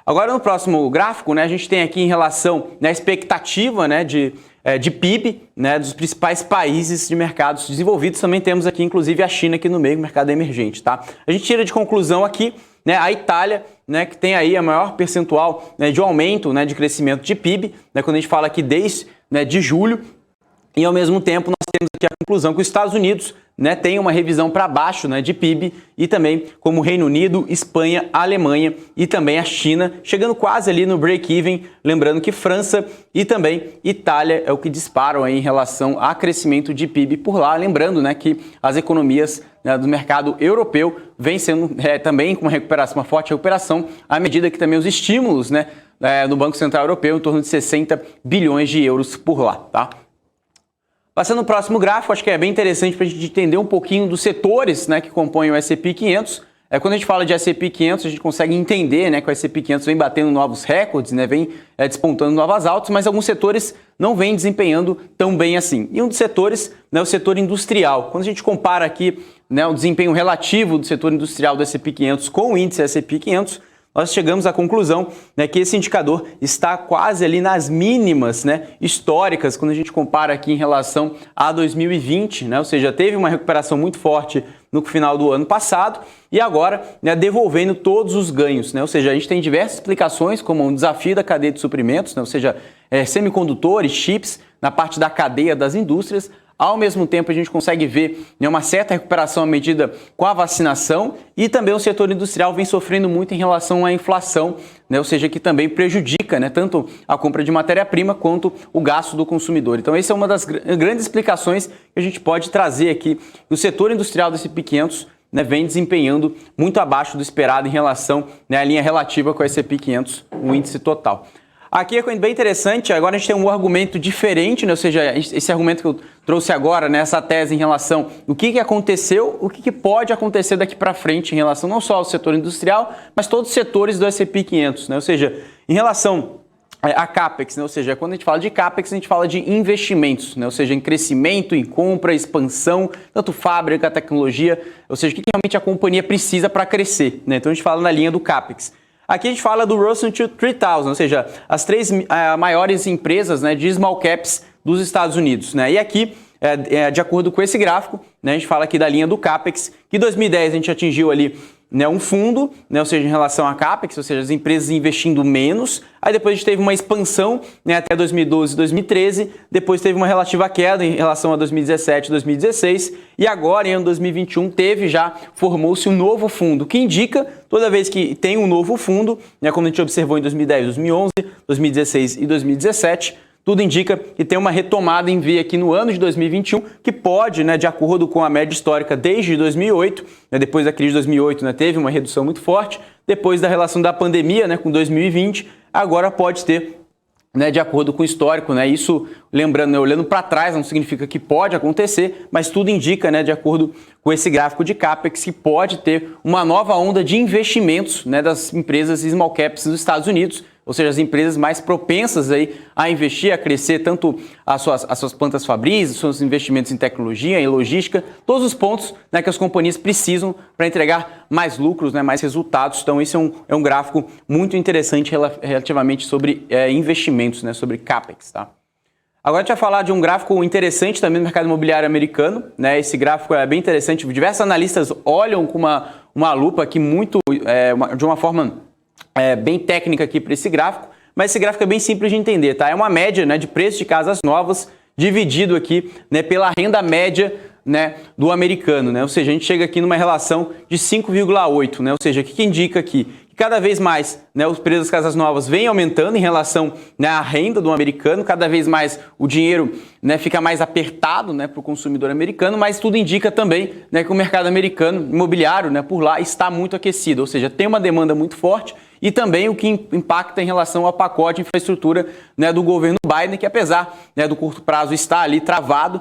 Agora no próximo gráfico, né, a gente tem aqui em relação à expectativa, né, de PIB, né, dos principais países de mercados desenvolvidos. Também temos aqui inclusive a China aqui no meio, mercado emergente. Tá? A gente tira de conclusão aqui, né, a Itália, né, que tem aí a maior percentual, né, de aumento, né, de crescimento de PIB, né, quando a gente fala aqui desde, né, de julho, e ao mesmo tempo nós temos aqui a conclusão que os Estados Unidos, né, tem uma revisão para baixo, né, de PIB, e também como Reino Unido, Espanha, Alemanha e também a China, chegando quase ali no break-even, lembrando que França e também Itália é o que disparam aí em relação a crescimento de PIB por lá, lembrando, né, que as economias, né, do mercado europeu vem sendo também com uma forte recuperação, à medida que também os estímulos, né, do Banco Central Europeu em torno de 60 bilhões de euros por lá, tá? Passando no próximo gráfico, acho que é bem interessante para a gente entender um pouquinho dos setores, né, que compõem o S&P 500. Quando a gente fala de S&P 500, a gente consegue entender, né, que o S&P 500 vem batendo novos recordes, né, vem despontando novas altas, mas alguns setores não vêm desempenhando tão bem assim. E um dos setores, né, o setor industrial. Quando a gente compara aqui, né, o desempenho relativo do setor industrial do S&P 500 com o índice S&P 500, nós chegamos à conclusão, né, que esse indicador está quase ali nas mínimas, né, históricas, quando a gente compara aqui em relação a 2020, né, ou seja, teve uma recuperação muito forte no final do ano passado e agora, né, devolvendo todos os ganhos, né, ou seja, a gente tem diversas explicações, como um desafio da cadeia de suprimentos, né, ou seja, semicondutores, chips, na parte da cadeia das indústrias. Ao mesmo tempo, a gente consegue ver, né, uma certa recuperação à medida com a vacinação e também o setor industrial vem sofrendo muito em relação à inflação, né, ou seja, que também prejudica, né, tanto a compra de matéria-prima quanto o gasto do consumidor. Então, essa é uma das grandes explicações que a gente pode trazer aqui. O setor industrial do S&P 500, né, vem desempenhando muito abaixo do esperado em relação, né, à linha relativa com o S&P 500, o índice total. Aqui é bem interessante, agora a gente tem um argumento diferente, né? Ou seja, esse argumento que eu trouxe agora, né? Essa tese em relação ao que aconteceu, o que pode acontecer daqui para frente em relação não só ao setor industrial, mas todos os setores do S&P 500, né? Ou seja, em relação a CAPEX, né? Ou seja, quando a gente fala de CAPEX, a gente fala de investimentos, né? Ou seja, em crescimento, em compra, expansão, tanto fábrica, tecnologia, ou seja, o que realmente a companhia precisa para crescer, né? Então a gente fala na linha do CAPEX. Aqui a gente fala do Russell 3000, ou seja, as 3 maiores empresas, né, de small caps dos Estados Unidos, né? E aqui, de acordo com esse gráfico, né, a gente fala aqui da linha do CAPEX, que em 2010 a gente atingiu ali, né, um fundo, né, ou seja, em relação a CAPEX, ou seja, as empresas investindo menos. Aí depois a gente teve uma expansão, né, até 2012, 2013. Depois teve uma relativa queda em relação a 2017, 2016. E agora, em ano 2021, formou-se um novo fundo, que indica, toda vez que tem um novo fundo, né, como a gente observou em 2010, 2011, 2016 e 2017, tudo indica que tem uma retomada em V aqui no ano de 2021, que pode, né, de acordo com a média histórica desde 2008, né, depois da crise de 2008, né, teve uma redução muito forte, depois da relação da pandemia, né, com 2020, agora pode ter, né, de acordo com o histórico, né, isso, lembrando, né, olhando para trás, não significa que pode acontecer, mas tudo indica, né, de acordo com esse gráfico de CAPEX, que pode ter uma nova onda de investimentos, né, das empresas small caps dos Estados Unidos, ou seja, as empresas mais propensas aí a investir, a crescer, tanto as suas plantas fabris, os seus investimentos em tecnologia, em logística, todos os pontos, né, que as companhias precisam para entregar mais lucros, né, mais resultados. Então, esse é um gráfico muito interessante relativamente sobre investimentos, né, sobre CAPEX. Tá? Agora a gente vai falar de um gráfico interessante também no mercado imobiliário americano. Né? Esse gráfico é bem interessante. Diversos analistas olham com uma lupa aqui de uma forma bem técnica aqui para esse gráfico, mas esse gráfico é bem simples de entender, tá? É uma média, né, de preço de casas novas dividido aqui, né, pela renda média, né, do americano, né? Ou seja, a gente chega aqui numa relação de 5,8, né? Ou seja, o que indica aqui? Que cada vez mais, né, os preços das casas novas vêm aumentando em relação, né, à renda do americano, cada vez mais o dinheiro, né, fica mais apertado, né, para o consumidor americano, mas tudo indica também, né, que o mercado americano imobiliário, né, por lá está muito aquecido, ou seja, tem uma demanda muito forte e também o que impacta em relação ao pacote de infraestrutura, né, do governo Biden, que apesar, né, do curto prazo estar ali travado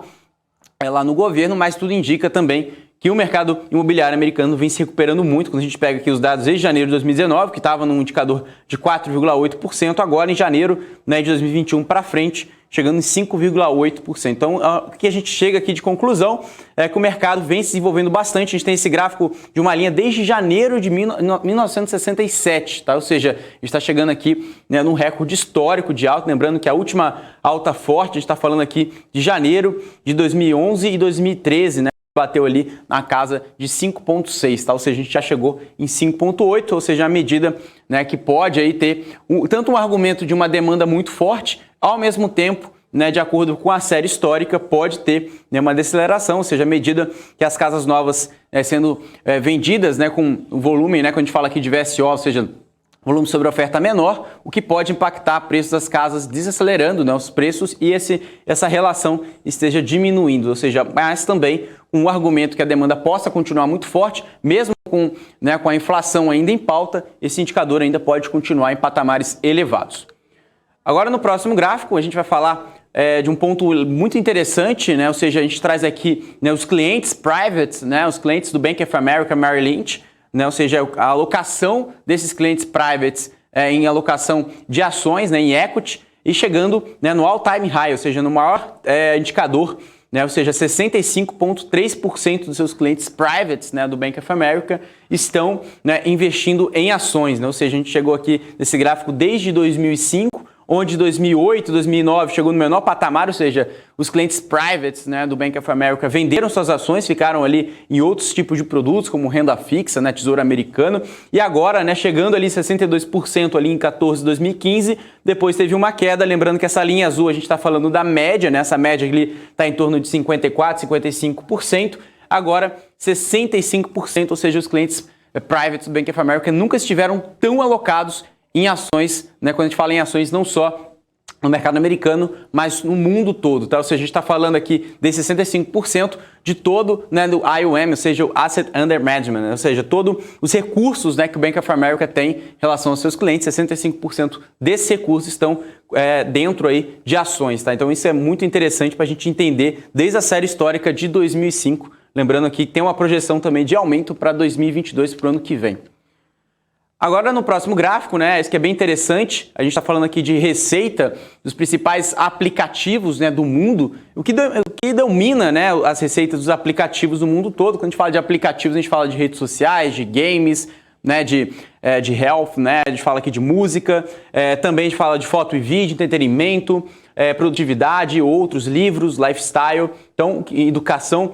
lá no governo, mas tudo indica também que o mercado imobiliário americano vem se recuperando muito. Quando a gente pega aqui os dados desde janeiro de 2019, que estava num indicador de 4,8%, agora em janeiro, né, de 2021 para frente, chegando em 5,8%. Então, o que a gente chega aqui de conclusão é que o mercado vem se desenvolvendo bastante. A gente tem esse gráfico de uma linha desde janeiro de 1967, tá? Ou seja, está chegando aqui, né, num recorde histórico de alta. Lembrando que a última alta forte, a gente está falando aqui de janeiro de 2011 e 2013, né? Bateu ali na casa de 5,6, tá? Ou seja, a gente já chegou em 5,8, ou seja, a medida, né, que pode aí ter tanto um argumento de uma demanda muito forte, ao mesmo tempo, né, de acordo com a série histórica, pode ter, né, uma deceleração, ou seja, a medida que as casas novas sendo vendidas, né, com o volume, né, quando a gente fala aqui de VSO, ou seja, volume sobre oferta menor, o que pode impactar preços das casas desacelerando, né, os preços e essa relação esteja diminuindo, ou seja, mas também um argumento que a demanda possa continuar muito forte, mesmo com a inflação ainda em pauta, esse indicador ainda pode continuar em patamares elevados. Agora no próximo gráfico a gente vai falar de um ponto muito interessante, né? Ou seja, a gente traz aqui, né, os clientes private, né, os clientes do Bank of America Merrill Lynch, né, ou seja, a alocação desses clientes privates em alocação de ações, né, em equity, e chegando, né, no all-time high, ou seja, no maior indicador, né, ou seja, 65,3% dos seus clientes privates, né, do Bank of America estão, né, investindo em ações, né, ou seja, a gente chegou aqui nesse gráfico desde 2005, onde 2008, 2009 chegou no menor patamar, ou seja, os clientes privates, né, do Bank of America venderam suas ações, ficaram ali em outros tipos de produtos, como renda fixa, né, Tesouro Americano, e agora, né, chegando ali 62% ali em 14, 2015, depois teve uma queda, lembrando que essa linha azul a gente está falando da média, né, essa média ali está em torno de 54%, 55%, agora 65%, ou seja, os clientes privates do Bank of America nunca estiveram tão alocados em ações, né? Quando a gente fala em ações, não só no mercado americano, mas no mundo todo, tá? Ou seja, a gente está falando aqui de 65% de todo, né, do IUM, ou seja, o Asset Under Management, né? Ou seja, todos os recursos, né, que o Bank of America tem em relação aos seus clientes, 65% desses recursos estão dentro aí de ações, tá? Então isso é muito interessante para a gente entender desde a série histórica de 2005, lembrando aqui que tem uma projeção também de aumento para 2022, para o ano que vem. Agora no próximo gráfico, né, esse que é bem interessante, a gente está falando aqui de receita dos principais aplicativos, né, do mundo, o que domina, né, as receitas dos aplicativos do mundo todo. Quando a gente fala de aplicativos, a gente fala de redes sociais, de games, né, de health, né, a gente fala aqui de música, também a gente fala de foto e vídeo, entretenimento, produtividade, outros livros, lifestyle, então educação.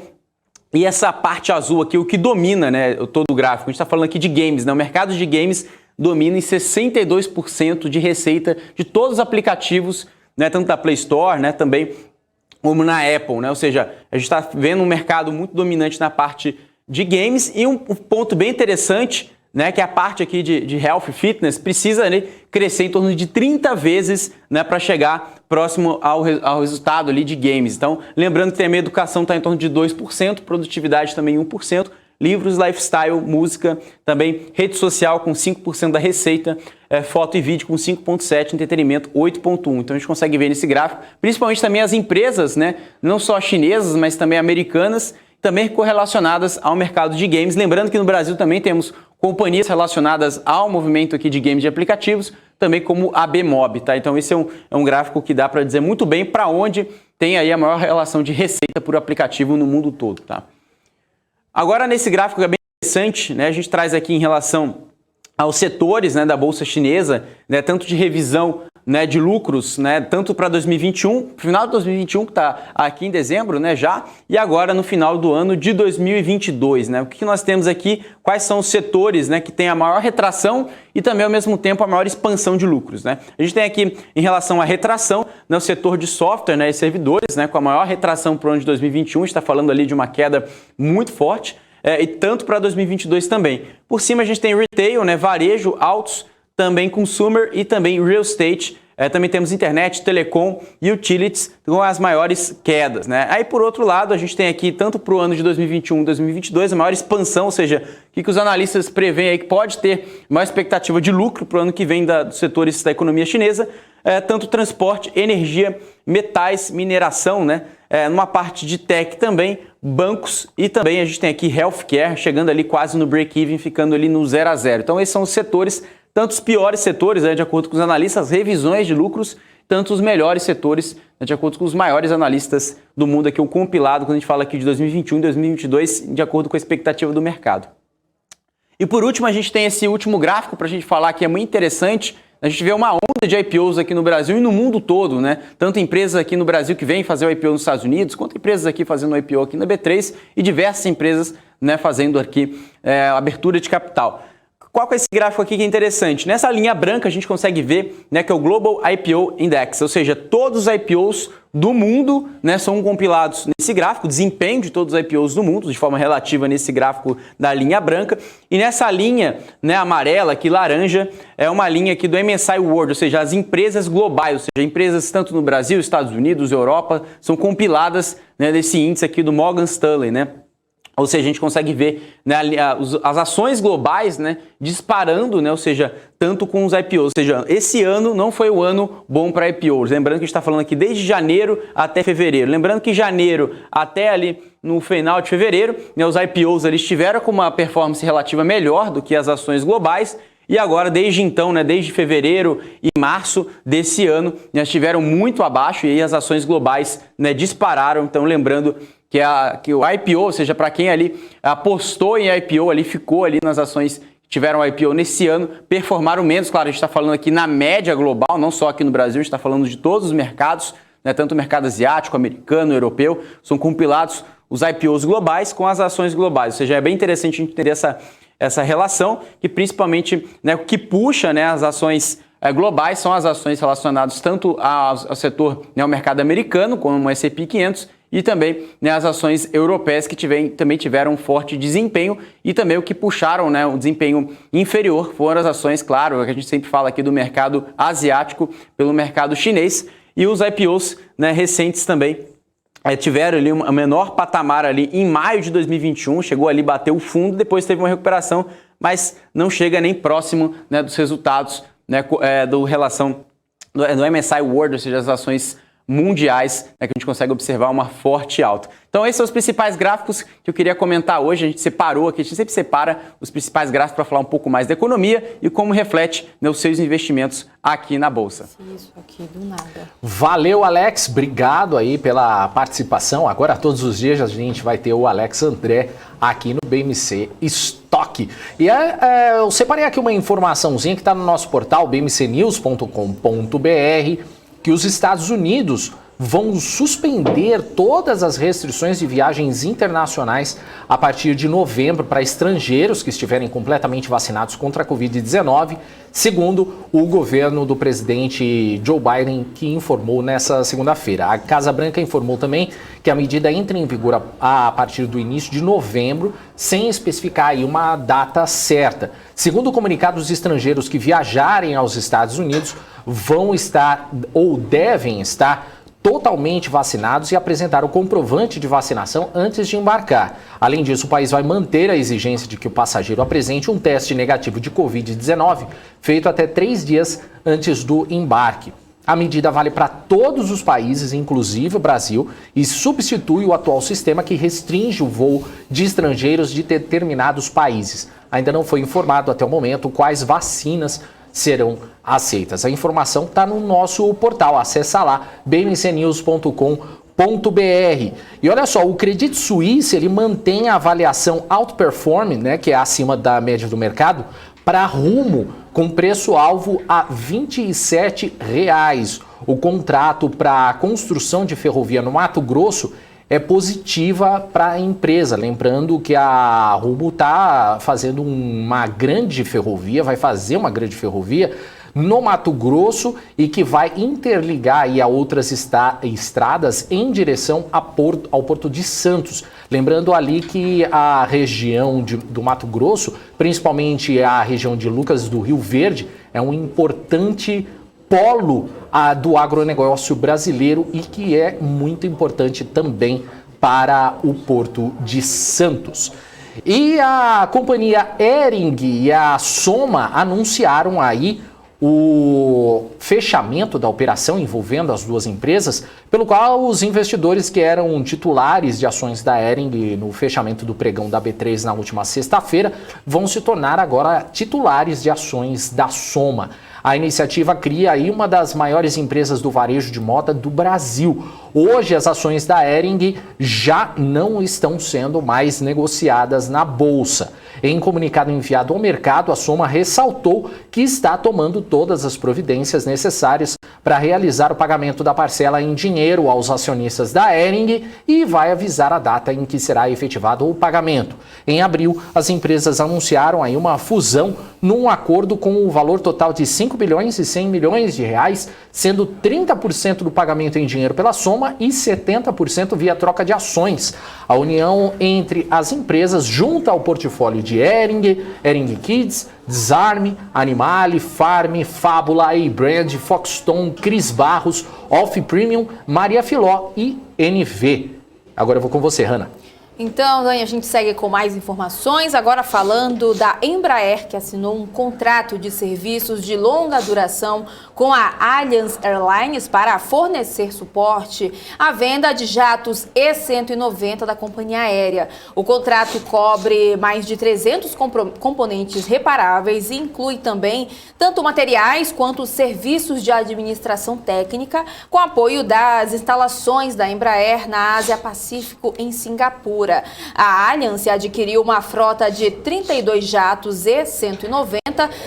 E essa parte azul aqui, o que domina, né, todo o gráfico, a gente está falando aqui de games, né? O mercado de games domina em 62% de receita de todos os aplicativos, né, tanto da Play Store, né, também como na Apple, né? Ou seja, a gente está vendo um mercado muito dominante na parte de games e um ponto bem interessante, né, que a parte aqui de health e fitness precisa, né, crescer em torno de 30 vezes, né, para chegar próximo ao resultado ali de games. Então, lembrando que a minha educação está em torno de 2%, produtividade também 1%, livros, lifestyle, música, também rede social com 5% da receita, foto e vídeo com 5,7%, entretenimento 8,1%. Então a gente consegue ver nesse gráfico, principalmente também as empresas, né, não só chinesas, mas também americanas, também correlacionadas ao mercado de games. Lembrando que no Brasil também temos companhias relacionadas ao movimento aqui de games de aplicativos, também como a Bmob, tá? Então esse é um gráfico que dá para dizer muito bem para onde tem aí a maior relação de receita por aplicativo no mundo todo, tá? Agora nesse gráfico que é bem interessante, né, a gente traz aqui em relação aos setores, né, da Bolsa Chinesa, né, tanto de revisão, né, de lucros, né, tanto para 2021, final de 2021, que está aqui em dezembro, né, já, e agora no final do ano de 2022. Né, o que nós temos aqui, quais são os setores, né, que tem a maior retração e também, ao mesmo tempo, a maior expansão de lucros. Né. A gente tem aqui, em relação à retração, né, o setor de software, né, e servidores, né, com a maior retração para o ano de 2021, a gente está falando ali de uma queda muito forte, e tanto para 2022 também. Por cima a gente tem retail, né, varejo, autos, também consumer e também real estate. Também temos internet, telecom e utilities com as maiores quedas. Né? Aí, por outro lado, a gente tem aqui, tanto para o ano de 2021 e 2022, a maior expansão, ou seja, o que os analistas preveem aí que pode ter maior expectativa de lucro para o ano que vem dos setores da economia chinesa, tanto transporte, energia, metais, mineração, né? Numa parte de tech também, bancos e também a gente tem aqui healthcare, chegando ali quase no break-even, ficando ali no 0 a 0. Então, esses são os setores, tanto os piores setores, né, de acordo com os analistas, revisões de lucros, tanto os melhores setores, né, de acordo com os maiores analistas do mundo, aqui o compilado, quando a gente fala aqui de 2021 e 2022, de acordo com a expectativa do mercado. E por último, a gente tem esse último gráfico para a gente falar que é muito interessante. A gente vê uma onda de IPOs aqui no Brasil e no mundo todo, né? Tanto empresas aqui no Brasil que vêm fazer o IPO nos Estados Unidos, quanto empresas aqui fazendo o IPO aqui na B3 e diversas empresas, né, fazendo aqui abertura de capital. Qual que é esse gráfico aqui que é interessante? Nessa linha branca a gente consegue ver, né, que é o Global IPO Index, ou seja, todos os IPOs do mundo, né, são compilados nesse gráfico, desempenho de todos os IPOs do mundo, de forma relativa nesse gráfico da linha branca. E nessa linha, né, amarela, aqui laranja, é uma linha aqui do MSCI World, ou seja, as empresas globais, ou seja, empresas tanto no Brasil, Estados Unidos, Europa, são compiladas, né, nesse índice aqui do Morgan Stanley, né? Ou seja, a gente consegue ver, né, as ações globais, né, disparando, né, ou seja, tanto com os IPOs. Ou seja, esse ano não foi o ano bom para IPOs. Lembrando que a gente está falando aqui desde janeiro até fevereiro. Lembrando que janeiro até ali no final de fevereiro, né, os IPOs eles estiveram com uma performance relativa melhor do que as ações globais. E agora, desde então, né, desde fevereiro e março desse ano, já estiveram muito abaixo e aí as ações globais, né, dispararam. Então, lembrando que o IPO, ou seja, para quem ali apostou em IPO, ali ficou ali nas ações que tiveram IPO nesse ano, performaram menos. Claro, a gente está falando aqui na média global, não só aqui no Brasil, a gente está falando de todos os mercados, né, tanto o mercado asiático, americano, europeu, são compilados os IPOs globais com as ações globais. Ou seja, é bem interessante a gente entender essa relação, que principalmente, né, o que puxa, né, as ações globais são as ações relacionadas tanto ao setor, né, ao mercado americano, como o S&P 500, e também, né, as ações europeias que também tiveram um forte desempenho, e também o que puxaram, né, o desempenho inferior foram as ações, claro, que a gente sempre fala aqui do mercado asiático pelo mercado chinês, e os IPOs, né, recentes também tiveram ali um menor patamar ali em maio de 2021, chegou ali, bateu o fundo, depois teve uma recuperação, mas não chega nem próximo, né, dos resultados, né, do MSCI World, ou seja, as ações mundiais, né, que a gente consegue observar uma forte alta. Então esses são os principais gráficos que eu queria comentar hoje. A gente separou aqui, a gente sempre separa os principais gráficos para falar um pouco mais da economia e como reflete, né, os seus investimentos aqui na Bolsa. Isso aqui do nada. Valeu, Alex. Obrigado aí pela participação. Agora, todos os dias, a gente vai ter o Alex André aqui no BMC Stock. E eu separei aqui uma informaçãozinha que está no nosso portal bmcnews.com.br, que os Estados Unidos vão suspender todas as restrições de viagens internacionais a partir de novembro para estrangeiros que estiverem completamente vacinados contra a Covid-19, segundo o governo do presidente Joe Biden, que informou nessa segunda-feira. A Casa Branca informou também que a medida entra em vigor a partir do início de novembro, sem especificar aí uma data certa. Segundo o comunicado, os estrangeiros que viajarem aos Estados Unidos vão estar ou devem estar totalmente vacinados e apresentar o comprovante de vacinação antes de embarcar. Além disso, o país vai manter a exigência de que o passageiro apresente um teste negativo de Covid-19 feito até 3 dias antes do embarque. A medida vale para todos os países, inclusive o Brasil, e substitui o atual sistema que restringe o voo de estrangeiros de determinados países. Ainda não foi informado até o momento quais vacinas serão aceitas. A informação está no nosso portal, acessa lá, bmcnews.com.br. E olha só, o Credit Suisse ele mantém a avaliação Outperform, né, que é acima da média do mercado, para Rumo, com preço-alvo a R$ 27. O contrato para a construção de ferrovia no Mato Grosso é positiva para a empresa. Lembrando que a Rumo está fazendo uma grande ferrovia, vai fazer uma grande ferrovia no Mato Grosso e que vai interligar aí a outras estradas em direção ao Porto de Santos. Lembrando ali que a região do Mato Grosso, principalmente a região de Lucas do Rio Verde, é um importante polo do agronegócio brasileiro e que é muito importante também para o Porto de Santos. E a companhia Hering e a Soma anunciaram aí o fechamento da operação envolvendo as duas empresas, pelo qual os investidores que eram titulares de ações da Hering no fechamento do pregão da B3 na última sexta-feira vão se tornar agora titulares de ações da Soma. A iniciativa cria aí uma das maiores empresas do varejo de moda do Brasil. Hoje, as ações da Hering já não estão sendo mais negociadas na Bolsa. Em comunicado enviado ao mercado, a Soma ressaltou que está tomando todas as providências necessárias para realizar o pagamento da parcela em dinheiro aos acionistas da Hering e vai avisar a data em que será efetivado o pagamento. Em abril, as empresas anunciaram aí uma fusão num acordo com o valor total de 5 bilhões e 100 milhões de reais, sendo 30% do pagamento em dinheiro pela Soma e 70% via troca de ações. A união entre as empresas junta ao portfólio de Hering, Hering Kids, Disarm, Animale, Farm, Fábula, A-Brand, Foxton, Cris Barros, Off Premium, Maria Filó e NV. Agora eu vou com você, Hanna. Então, Dani, a gente segue com mais informações, agora falando da Embraer, que assinou um contrato de serviços de longa duração com a Alliance Airlines para fornecer suporte à venda de jatos E190 da companhia aérea. O contrato cobre mais de 300 componentes reparáveis e inclui também tanto materiais quanto serviços de administração técnica, com apoio das instalações da Embraer na Ásia-Pacífico, em Singapura. A Alliance adquiriu uma frota de 32 jatos E190,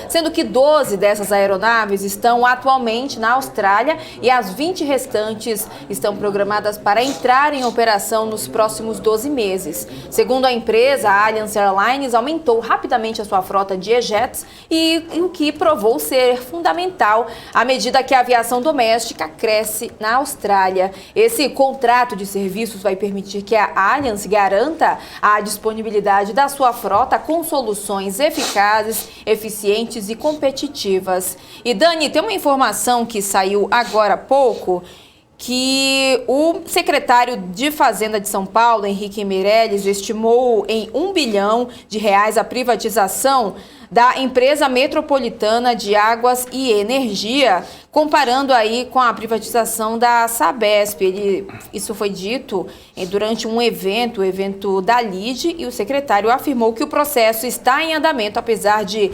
sendo que 12 dessas aeronaves estão atualmente na Austrália e as 20 restantes estão programadas para entrar em operação nos próximos 12 meses. Segundo a empresa, a Alliance Airlines aumentou rapidamente a sua frota de E-Jets e o que provou ser fundamental à medida que a aviação doméstica cresce na Austrália. Esse contrato de serviços vai permitir que a Alliance garanta a disponibilidade da sua frota com soluções eficazes, eficientes e competitivas. E Dani, tem uma informação que saiu agora há pouco, que o secretário de Fazenda de São Paulo, Henrique Meirelles, estimou em R$1 bilhão a privatização da empresa metropolitana de águas e energia, comparando aí com a privatização da Sabesp. Isso foi dito durante um evento, o evento da LIDE, e o secretário afirmou que o processo está em andamento, apesar de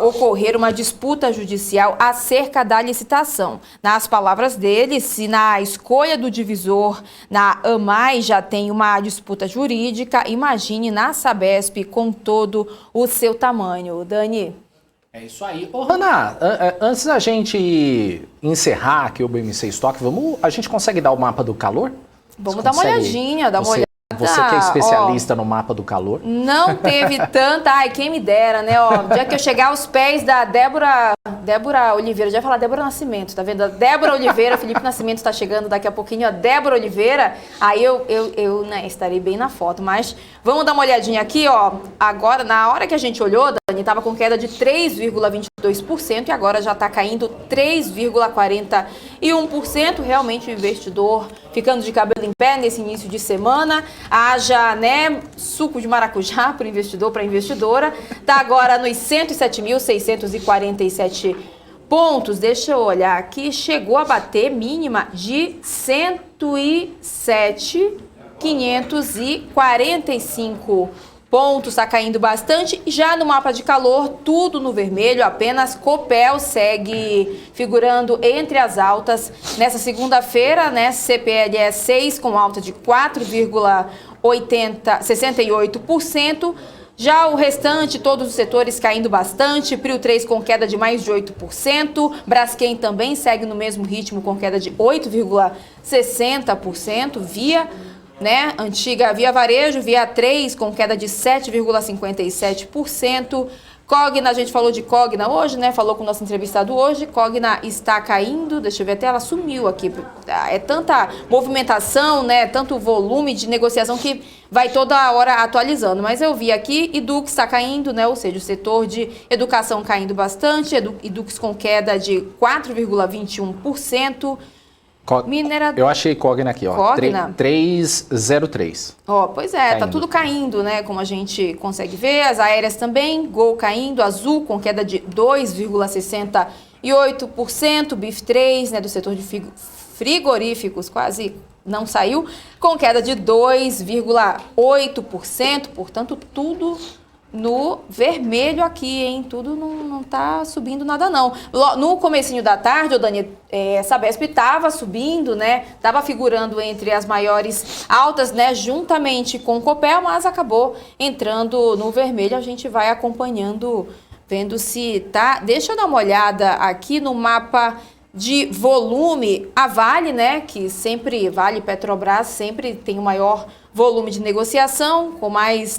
ocorrer uma disputa judicial acerca da licitação. Nas palavras dele, se na escolha do divisor na AMAI já tem uma disputa jurídica, imagine na Sabesp com todo o seu tamanho. Dani? É isso aí. Ô, Hanna, antes da gente encerrar aqui o BMC Stock, a gente consegue dar o mapa do calor? Vamos dar uma olhadinha, dar uma olhada. Você que é especialista no mapa do calor. Não teve tanta... Ai, quem me dera, né? Já que eu chegar aos pés da Débora Oliveira, já ia falar Débora Nascimento, tá vendo? A Débora Oliveira, Felipe Nascimento está chegando daqui a pouquinho, a Débora Oliveira, aí eu né, estarei bem na foto. Mas vamos dar uma olhadinha aqui, ó. Agora, na hora que a gente olhou, Dani, estava com queda de 3,22% e agora já está caindo 3,41%. Realmente o investidor ficando de cabelo em pé nesse início de semana. Haja, né, suco de maracujá para o investidor, para a investidora. Está agora nos 107.647 pontos. Deixa eu olhar aqui. Chegou a bater mínima de 107.545 pontos. Está caindo bastante. Já no mapa de calor, tudo no vermelho. Apenas Copel segue figurando entre as altas. Nessa segunda-feira, né, CPLE 6 com alta de 4,68%. Já o restante, todos os setores caindo bastante. Prio 3 com queda de mais de 8%. Braskem também segue no mesmo ritmo com queda de 8,60%. Antiga Via Varejo, Via 3 com queda de 7,57%. Cogna, a gente falou de Cogna hoje, né? Falou com o nosso entrevistado hoje. Cogna está caindo, deixa eu ver, até ela sumiu aqui. É tanta movimentação, né? Tanto volume de negociação que vai toda hora atualizando. Mas eu vi aqui, Edux está caindo, né? Ou seja, o setor de educação caindo bastante. Edux com queda de 4,21%. Eu achei Cogna aqui, ó. Cogna. 303. Pois é, caindo. Tá tudo caindo, né? Como a gente consegue ver. As aéreas também, Gol caindo, Azul com queda de 2,68%, BIF 3, né, do setor de frigoríficos, quase não saiu, com queda de 2,8%. Portanto, tudo no vermelho aqui, hein? Tudo não tá subindo nada, não. No comecinho da tarde, o Dani, Sabesp estava subindo, né? Tava figurando entre as maiores altas, né? Juntamente com o Copel, mas acabou entrando no vermelho. A gente vai acompanhando, vendo se tá... Deixa eu dar uma olhada aqui no mapa de volume. A Vale, né? Que sempre, Vale Petrobras, sempre tem o maior volume de negociação,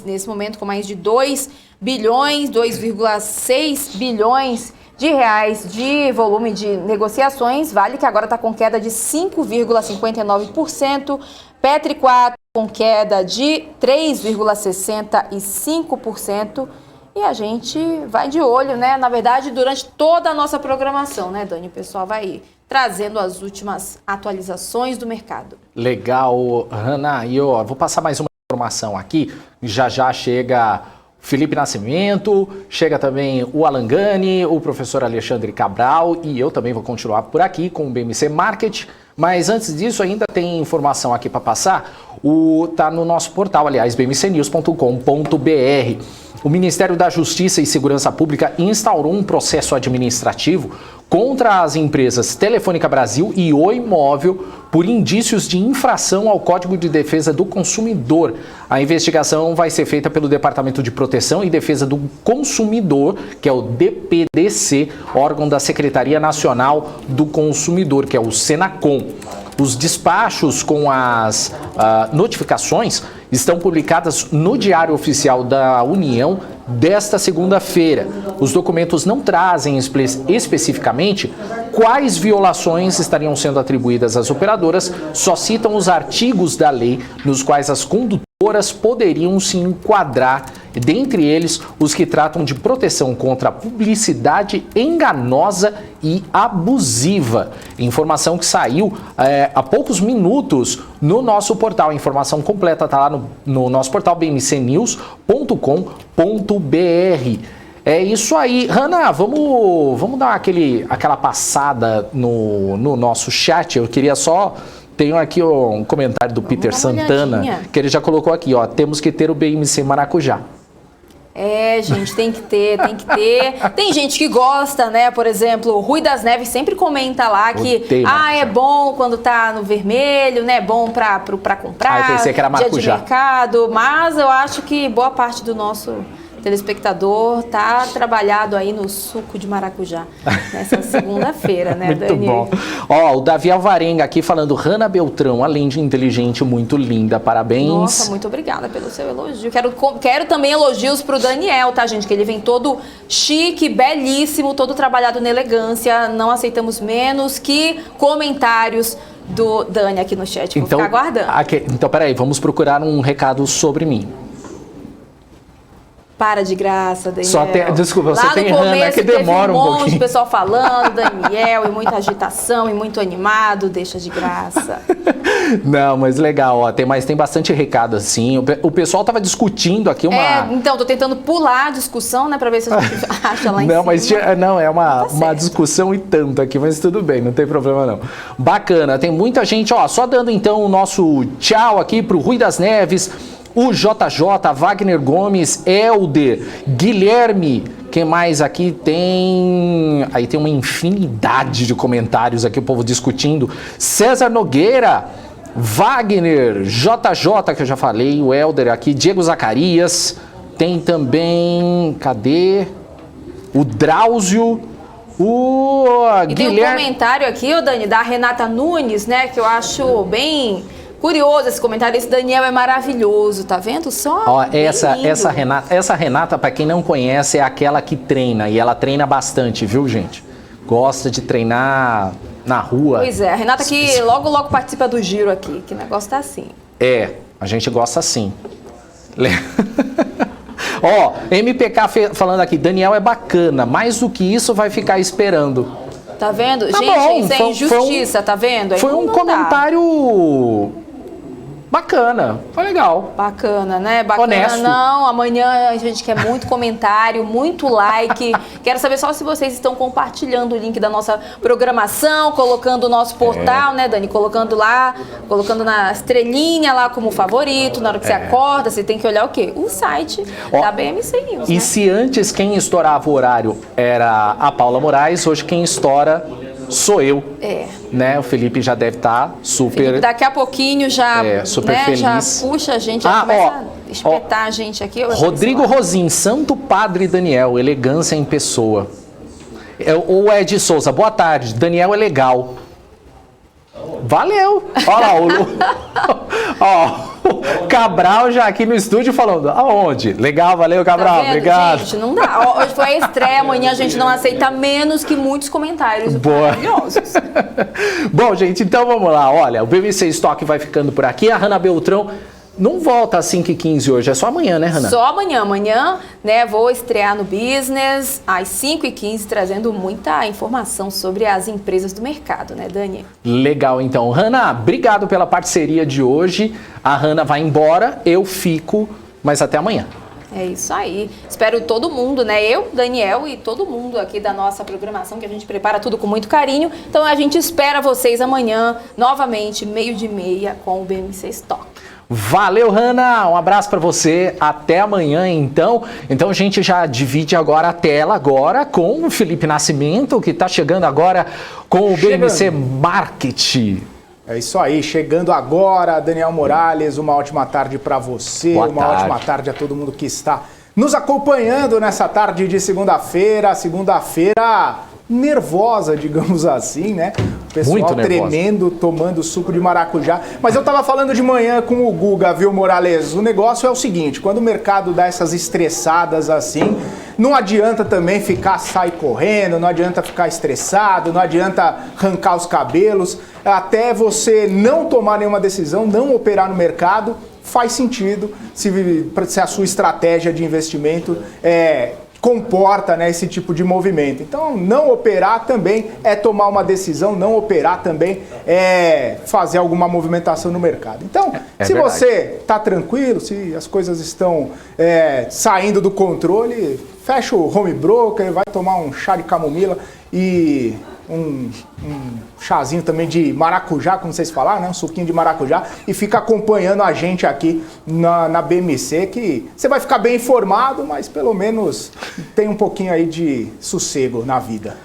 nesse momento com mais de 2 bilhões, 2,6 bilhões de reais de volume de negociações. Vale que agora está com queda de 5,59%, Petri 4 com queda de 3,65%. E a gente vai de olho, né? Na verdade, durante toda a nossa programação, né, Dani? O pessoal vai trazendo as últimas atualizações do mercado. Legal, Hanna. E vou passar mais uma informação aqui. Já chega Felipe Nascimento, chega também o Alan Gani, o professor Alexandre Cabral e eu também vou continuar por aqui com o BMC Market. Mas antes disso ainda tem informação aqui para passar, tá no nosso portal, aliás, bmcnews.com.br. O Ministério da Justiça e Segurança Pública instaurou um processo administrativo contra as empresas Telefônica Brasil e Oi Móvel por indícios de infração ao Código de Defesa do Consumidor. A investigação vai ser feita pelo Departamento de Proteção e Defesa do Consumidor, que é o DPDC, órgão da Secretaria Nacional do Consumidor, que é o Senacom. Os despachos com as notificações estão publicadas no Diário Oficial da União desta segunda-feira. Os documentos não trazem especificamente quais violações estariam sendo atribuídas às operadoras, só citam os artigos da lei nos quais as condutoras poderiam se enquadrar, dentre eles os que tratam de proteção contra a publicidade enganosa e abusiva. Informação que saiu há poucos minutos no nosso portal. A informação completa está lá no nosso portal bmcnews.com.br. É isso aí. Hanna, vamos dar aquela passada no nosso chat. Eu queria só... Tenho aqui um comentário do Peter Santana, que ele já colocou aqui, ó, temos que ter o BMC Maracujá. É, gente, tem que ter. Tem gente que gosta, né? Por exemplo, o Rui das Neves sempre comenta lá que é bom quando tá no vermelho, né? Bom pra comprar, eu pensei que era maracujá. Dia de mercado, mas eu acho que boa parte do nosso telespectador tá trabalhado aí no suco de maracujá nessa segunda-feira, né, Muito Dani? bom. Ó, o Davi Alvarenga aqui falando, Hanna Beltrão, além de inteligente, muito linda, parabéns. Nossa, muito obrigada pelo seu elogio. Quero também elogios pro Daniel, tá, gente? Que ele vem todo chique, belíssimo, todo trabalhado na elegância. Não aceitamos menos que comentários do Dani aqui no chat. Vou ficar aguardando. Então, peraí, vamos procurar um recado sobre mim. Para de graça, Daniel. Desculpa, só tem Hanna, que demora um pouquinho. Um monte de pessoal falando, Daniel, e muita agitação, e muito animado, deixa de graça. Não, mas legal, ó, tem bastante recado assim. O pessoal tava discutindo aqui uma... então, tô tentando pular a discussão, né, pra ver se a gente acha lá em cima. Mas é uma discussão e tanto aqui, mas tudo bem, não tem problema não. Bacana, tem muita gente, ó, só dando então o nosso tchau aqui pro Rui das Neves, o JJ, Wagner Gomes, Helder, Guilherme, quem mais aqui tem? Aí tem uma infinidade de comentários aqui, o povo discutindo. César Nogueira, Wagner, JJ, que eu já falei, o Helder aqui, Diego Zacarias, tem também, cadê? O Drauzio, o Guilherme. E Guilherme. Tem um comentário aqui, ô Dani, da Renata Nunes, né, que eu acho bem... curioso esse comentário, esse Daniel é maravilhoso, tá vendo só? Ó, essa Renata, para quem não conhece, é aquela que treina, e ela treina bastante, viu, gente? Gosta de treinar na rua. Pois é, a Renata que logo participa do giro aqui, que o negócio tá assim. É, a gente gosta assim. Ó, MPK falando aqui, Daniel é bacana, mais do que isso vai ficar esperando. Tá vendo? Tá gente, bom, isso é injustiça, tá vendo? Aí foi um comentário bacana, foi legal. Bacana, né? Bacana. Honesto. Não, amanhã a gente quer muito comentário, muito like. Quero saber só se vocês estão compartilhando o link da nossa programação, colocando o nosso portal, né, Dani? Colocando na estrelinha lá como favorito, na hora que você acorda, você tem que olhar o quê? O site da BMC News. E né? se antes quem estourava o horário era a Paula Moraes, hoje quem estoura sou eu. Né? O Felipe já deve estar super... Felipe, daqui a pouquinho já, super né, feliz. já puxa a gente, já começa a espetar a gente aqui. Rodrigo Rosim, Santo Padre Daniel, elegância em pessoa. O Ed Souza, boa tarde, Daniel é legal. Valeu! Olha lá, o Cabral já aqui no estúdio falando, aonde? Legal, valeu, Cabral, tá obrigado. Gente, não dá. Hoje foi a estreia, amanhã a gente não aceita menos que muitos comentários maravilhosos. Bom, gente, então vamos lá. Olha, o BMC Stock vai ficando por aqui. A Hanna Beltrão Não volta às 5h15 hoje, é só amanhã, né, Hanna? Só amanhã. Amanhã, né, vou estrear no Business às 5h15, trazendo muita informação sobre as empresas do mercado, né, Dani? Legal, então. Hanna, obrigado pela parceria de hoje. A Hanna vai embora, eu fico, mas até amanhã. É isso aí. Espero todo mundo, né? Eu, Daniel e todo mundo aqui da nossa programação, que a gente prepara tudo com muito carinho. Então a gente espera vocês amanhã, novamente, 12h30, com o BMC Stock. Valeu, Hanna. Um abraço para você. Até amanhã, então. Então a gente já divide agora a tela agora com o Felipe Nascimento, que está chegando agora com o BMC Market. É isso aí, chegando agora, Daniel Morales, uma ótima tarde para você, ótima tarde a todo mundo que está nos acompanhando nessa tarde de segunda-feira, nervosa, digamos assim, né? O pessoal tremendo, tomando suco de maracujá. Mas eu tava falando de manhã com o Guga, viu, Morales? O negócio é o seguinte, quando o mercado dá essas estressadas assim, não adianta também sair correndo, não adianta ficar estressado, não adianta arrancar os cabelos. Até você não tomar nenhuma decisão, não operar no mercado, faz sentido se a sua estratégia de investimento comporta, né, esse tipo de movimento. Então, não operar também é tomar uma decisão, não operar também é fazer alguma movimentação no mercado. Então, se verdade. Você está tranquilo, se as coisas estão saindo do controle, fecha o home broker, vai tomar um chá de camomila e um chazinho também de maracujá, como vocês falaram, né? Um suquinho de maracujá, e fica acompanhando a gente aqui na BMC, que você vai ficar bem informado, mas pelo menos tem um pouquinho aí de sossego na vida.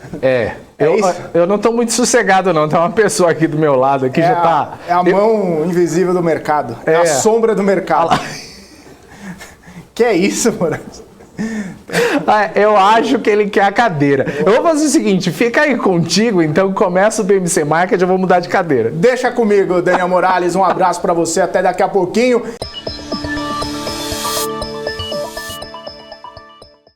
Eu não estou muito sossegado não, tem uma pessoa aqui do meu lado aqui já tá... É a mão invisível do mercado, é a sombra do mercado. Que é isso, Moraes? Eu acho que ele quer a cadeira. Eu vou fazer o seguinte, fica aí contigo, então começa o BMC Market, eu vou mudar de cadeira. Deixa comigo, Daniel Morales, um abraço para você, até daqui a pouquinho.